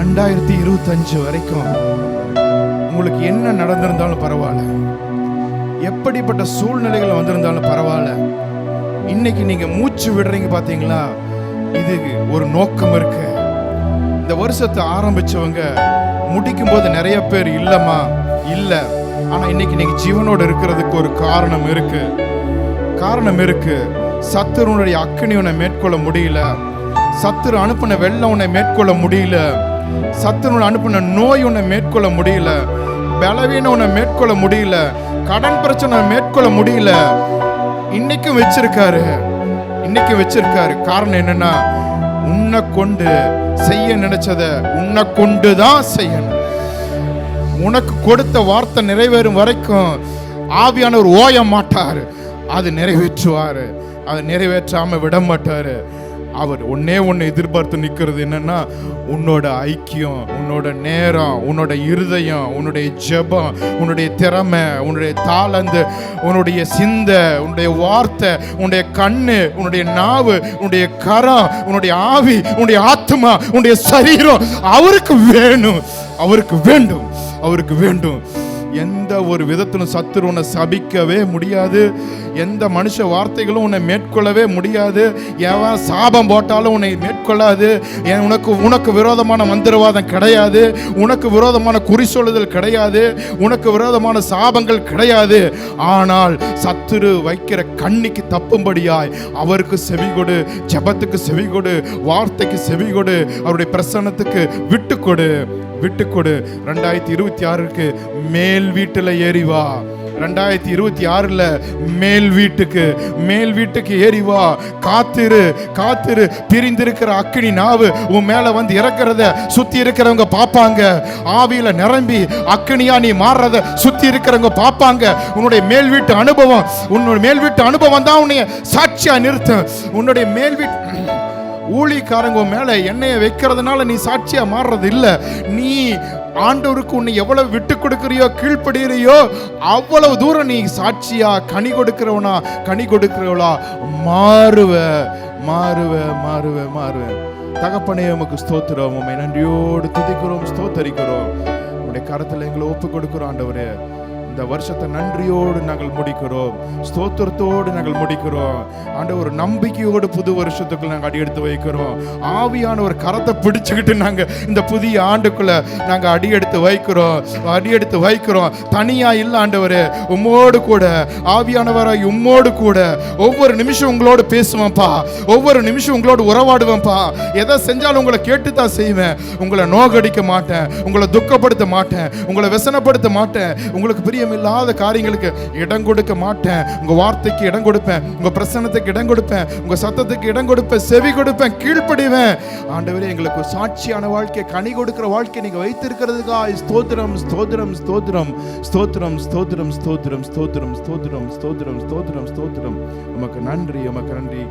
2025 வரைக்கும் உங்களுக்கு என்ன நடந்திருந்தாலும் பரவாயில்ல, எப்படிப்பட்ட சூழ்நிலைகள் வந்திருந்தாலும் பரவாயில்ல, இன்னைக்கு நீங்க மூச்சு விடுறீங்க பாத்தீங்களா, இது ஒரு நோக்கம் இருக்கு. இந்த வருஷத்தை ஆரம்பிச்சவங்க முடிக்கும் போது நிறைய பேர் இல்லம்மா இல்ல, ஆனா இன்னைக்கு நீங்க ஜீவனோடு இருக்கிறதுக்கு ஒரு காரணம் இருக்கு. சத்துருனுடைய அக்கினி உன்னை மேற்கொள்ள முடியல, சத்துரு அனுப்பின வெள்ளம் உன்னை மேற்கொள்ள முடியல, சத்துரு அனுப்பின நோய் உன்னை மேற்கொள்ள முடியல, பலவீனம் உன்னை மேற்கொள்ள முடியல, கடன் பிரச்சனை மேற்கொள்ள முடியல. இன்னைக்கும் வச்சிருக்காரு. காரணம் என்னன்னா, உன்னை கொண்டு செய்ய நினைச்சத உன்னை கொண்டுதான் செய்யணும். உனக்கு கொடுத்த வார்த்தை நிறைவேறும் வரைக்கும் ஆவியானவர் ஓய மாட்டாரு, அது நிறைவேற்றுவாரு. அதை நிறைவேற்றாம விட மாட்டாரு. அவர் ஒன்னே எதிர்பார்த்து நிற்கிறது என்னன்னா, உன்னோட ஐக்கியம், உன்னோட நேரம், உன்னோட இருதயம், உன்னுடைய ஜெபம், உன்னுடைய திறமை, உன்னுடைய தாளந்து, உன்னுடைய சிந்தை, உன்னுடைய வார்த்தை, உன்னுடைய கண்ணு, உன்னுடைய நாவு, உன்னுடைய கரம், உன்னுடைய ஆவி, உன்னுடைய ஆத்மா, உன்னுடைய சரீரம் அவருக்கு வேண்டும். எந்த ஒரு விதத்திலும் சத்துரு உன்னை சபிக்கவே முடியாது. எந்த மனுஷ வார்த்தைகளும் உன்னை மேற்கொள்ளவே முடியாது. எவன் சாபம் போட்டாலும் உன்னை மேற்கொள்ளாது. உனக்கு விரோதமான மந்திரவாதம் கிடையாது, உனக்கு விரோதமான குறி சொல்லுதல் கிடையாது, உனக்கு விரோதமான சாபங்கள் கிடையாது. ஆனால் சத்துரு வைக்கிற கண்ணிக்கு தப்பும்படியாய் அவருக்கு செவிகொடு, ஜெபத்துக்கு செவிகொடு, வார்த்தைக்கு செவிகொடு, அவருடைய பிரசன்னத்துக்கு விட்டுக்கொடு. 2026க்கு மேல் வீட்டுல ஏறிவா. 2026ல மேல் வீட்டுக்கு ஏறிவா. காத்திரு. பிரிந்திருக்கிற அக்கினி நாவு உன் மேல வந்து இறக்கிறத சுத்தி இருக்கிறவங்க பாப்பாங்க. ஆவியில நிரம்பி அக்கினியா நீ மாறுறத சுத்தி இருக்கிறவங்க பாப்பாங்க. உன்னுடைய மேல் வீட்டு அனுபவம் தான் உன்னை சாட்சியா நிறுத்தும். உன்னுடைய மேல் வீட்டு ஊழியக்காரங்க மேல எண்ணெயை வைக்கிறதுனால நீ சாட்சியா மாறுறது இல்ல. நீ ஆண்டவருக்கு உன்னை எவ்வளவு விட்டு கொடுக்கிறியோ, கீழ்ப்படுகிறியோ, அவ்வளவு தூரம் நீ சாட்சியா கனி கொடுக்கிறவளா மாறுவ. தகப்பனே, உமக்கு ஸ்தோத்திரம். உம்மை நன்றியோடு துதிக்கிறோம், ஸ்தோத்தரிக்கிறோம். உடைய கரத்துல எங்களை ஒப்பு கொடுக்கிறோம் ஆண்டவரே. இந்த வருஷத்தை நன்றியோடு நாங்கள் முடிக்கிறோம், ஸ்தோத்திரத்தோடு நாங்கள் முடிக்கிறோம் ஆண்டவர். ஒரு நம்பிக்கையோடு புது வருஷத்துக்குள்ள நாங்கள் அடியெடுத்து வைக்கிறோம். ஆவியான ஒரு கரத்தை பிடிச்சுக்கிட்டு நாங்கள் இந்த புதிய ஆண்டுக்குள்ள நாங்கள் அடியெடுத்து வைக்கிறோம். தனியா இல்லை ஆண்டவரே, உம்மோடு கூட ஆவியானவராய் உம்மோடு கூட ஒவ்வொரு நிமிஷம் உங்களோடு பேசுவேன்ப்பா, ஒவ்வொரு நிமிஷம் உங்களோடு உறவாடுவேன்ப்பா. எதை செஞ்சாலும் உங்களை கேட்டுத்தான் செய்வேன். உங்களை நோகடிக்க மாட்டேன், உங்களை துக்கப்படுத்த மாட்டேன், உங்களை व्यसனப்படுத்த மாட்டேன், உங்களுக்கு பிரியமில்லாத காரியங்களுக்கு இடம் கொடுக்க மாட்டேன். உங்க வார்த்தைக்கு இடம் கொடுப்பேன், உங்க பிரசன்னத்துக்கு இடம் கொடுப்பேன், உங்க சத்தத்துக்கு இடம் கொடுப்பேன், செவி கொடுப்பேன், கீழ்ப்படிவேன். ஆண்டவரே, எங்களுக்கு சாட்சியான வாழ்க்கை, கனி கொடுக்கிற வாழ்க்கை நீங்க வைத்திருக்கிறதுக்காக ஸ்தோத்திரம். உமக்கு நன்றி.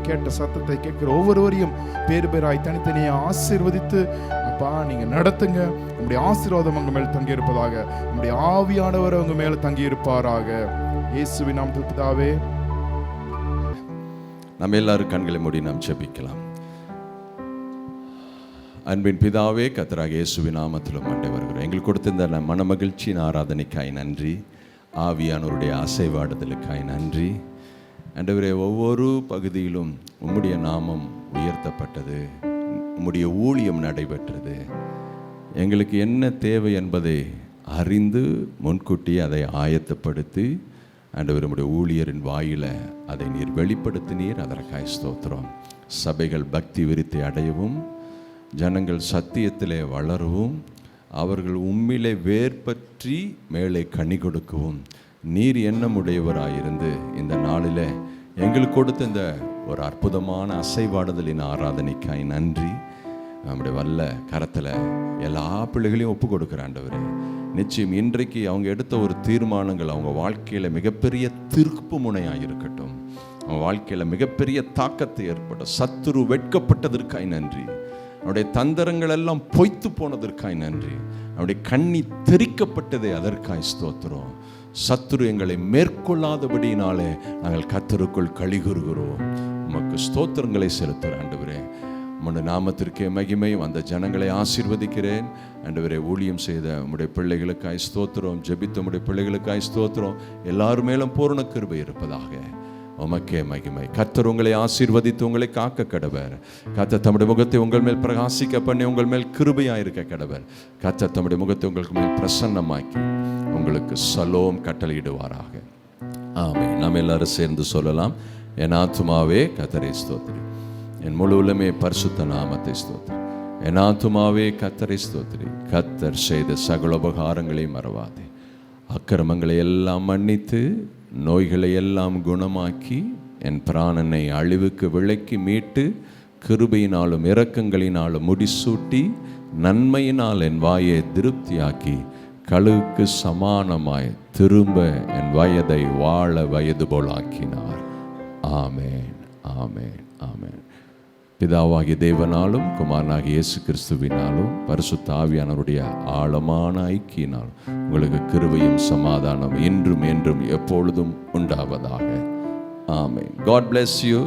கேட்ட சத்தத்தை கேட்கிற ஒவ்வொருவரையும் பேராய் தனித்தனியா ஆசீர்வதித்து அப்பா நீங்க நடத்துங்க. உங்களுடைய ஆசீர்வாதம் உங்க மேல் தங்கி இருப்பதாக, உங்களுடைய ஆவியானவர் உங்க மேல தங்கி இருப்பாராக. இயேசுவின் நாமத்தில் பிதாவே. நம்ம எல்லாரும் கண்களை மூடி நாம் ஜெபிக்கலாம். அன்பின் பிதாவே, கர்த்தராகிய இயேசுவின் நாமத்திலும் ஆண்டவரே வருகிறோம். எங்களுக்கு கொடுத்திருந்த மனமகிழ்ச்சியின் ஆராதனைக்காய் நன்றி, ஆவியானவருடைய அசைவாடுதலுக்காய் நன்றி ஆண்டவரே. ஒவ்வொரு பகுதியிலும் உம்முடைய நாமம் உயர்த்தப்பட்டது, உம்முடைய ஊழியம் நடைபெற்றது. எங்களுக்கு என்ன தேவை என்பதை அறிந்து முன்கூட்டி அதை ஆயத்தப்படுத்தி ஆண்டவர் உம்முடைய ஊழியரின் வாயில அதை நீர் வெளிப்படுத்தினீர். அதற்காய் ஸ்தோத்திரம். சபைகள் பக்தி விருத்தி அடையவும், ஜனங்கள் சத்தியத்திலே வளரவும், அவர்கள் உம்மிலே வேர்பற்றி மேலே கனி கொடுக்கவும் நீர் எண்ணமுடையவராயிருந்து இந்த நாளில் எங்களுக்கு கொடுத்த இந்த ஒரு அற்புதமான அசைவாடுதலின் ஆராதனைக்காய் நன்றி. நம்முடைய வல்ல கரத்தில் எல்லா பிள்ளைகளையும் ஒப்பு கொடுக்குற ஆண்டவரே. நிச்சயம் இன்றைக்கு அவங்க எடுத்த ஒரு தீர்மானங்கள் அவங்க வாழ்க்கையில் மிகப்பெரிய திருப்பு முனையாக இருக்கட்டும். அவங்க வாழ்க்கையில் மிகப்பெரிய தாக்கத்தை ஏற்படும். சத்துரு வெட்கப்பட்டதற்காய் நன்றி. அவருடைய தந்திரங்கள் எல்லாம் பொய்த்து போனதற்காய் நன்றி. அவருடைய கண்ணி தெரிக்கப்பட்டதே அதற்காய் ஸ்தோத்திரம். சத்துரு எங்களை மேற்கொள்ளாதபடியினாலே நாங்கள் கர்த்தருக்குள் களிகூறுகிறோம். உமக்கு ஸ்தோத்திரங்களை செலுத்துகிற ஆண்டவரே. உம்முடைய நாமத்திற்கே மகிமை. அந்த ஜனங்களை ஆசீர்வதிக்கிறேன் ஆண்டவரே. ஊழியம் செய்த உம்முடைய பிள்ளைகளுக்காய் ஸ்தோத்திரம். ஜெபித்த உம்முடைய பிள்ளைகளுக்காய் ஸ்தோத்திரம். எல்லாரும் மேலும் பூரண கிருபை இருப்பதாக. உமக்கே மகிமை. கர்த்தர் உங்களை ஆசீர்வதித்து உங்களை காக்க கடவர். கர்த்தர் தம்முடைய முகத்தை உங்கள் மேல் பிரகாசிக்க பண்ணி உங்கள் மேல் கிருபையாயிருக்க கடவர். கர்த்தர் தம்முடைய முகத்தை உங்களுக்கு மேல் பிரசன்னமாக்கி உங்களுக்கு சலோம் கட்டளையிடுவாராக. ஆமென். நாம் எல்லாரும் சேர்ந்து சொல்லலாம். என் ஆத்துமாவே கர்த்தரை ஸ்தோத்திரி, என் முழு உள்ளமே பரிசுத்த நாமத்தை ஸ்தோத்திரி. என் ஆத்துமாவே கர்த்தரை ஸ்தோத்திரி. கர்த்தர் செய்த சகல உபகாரங்களை மறவாதே. அக்கிரமங்களை எல்லாம் மன்னித்து நோய்களை எல்லாம் குணமாக்கி என் பிராணனை அழிவுக்கு விலக்கி மீட்டு கிருபையினாலும் இரக்கங்களினாலும் முடிசூட்டி நன்மையினால் என் வாயை திருப்தியாக்கி கழுவுக்கு சமானமாய் திரும்ப என் வயதை வாழ வயது போல் ஆக்கினார். ஆமேன், ஆமேன், ஆமேன். பிதாவாகிய தேவனாலும் குமாரனாகிய இயேசு கிறிஸ்துவினாலும் பரிசுத்த ஆவியானவருடைய ஆழமான ஐக்கியினால் உங்களுக்கு கிருபையும் சமாதானம் இன்றும் என்றும் எப்பொழுதும் உண்டாவதாக. ஆமென். God bless you.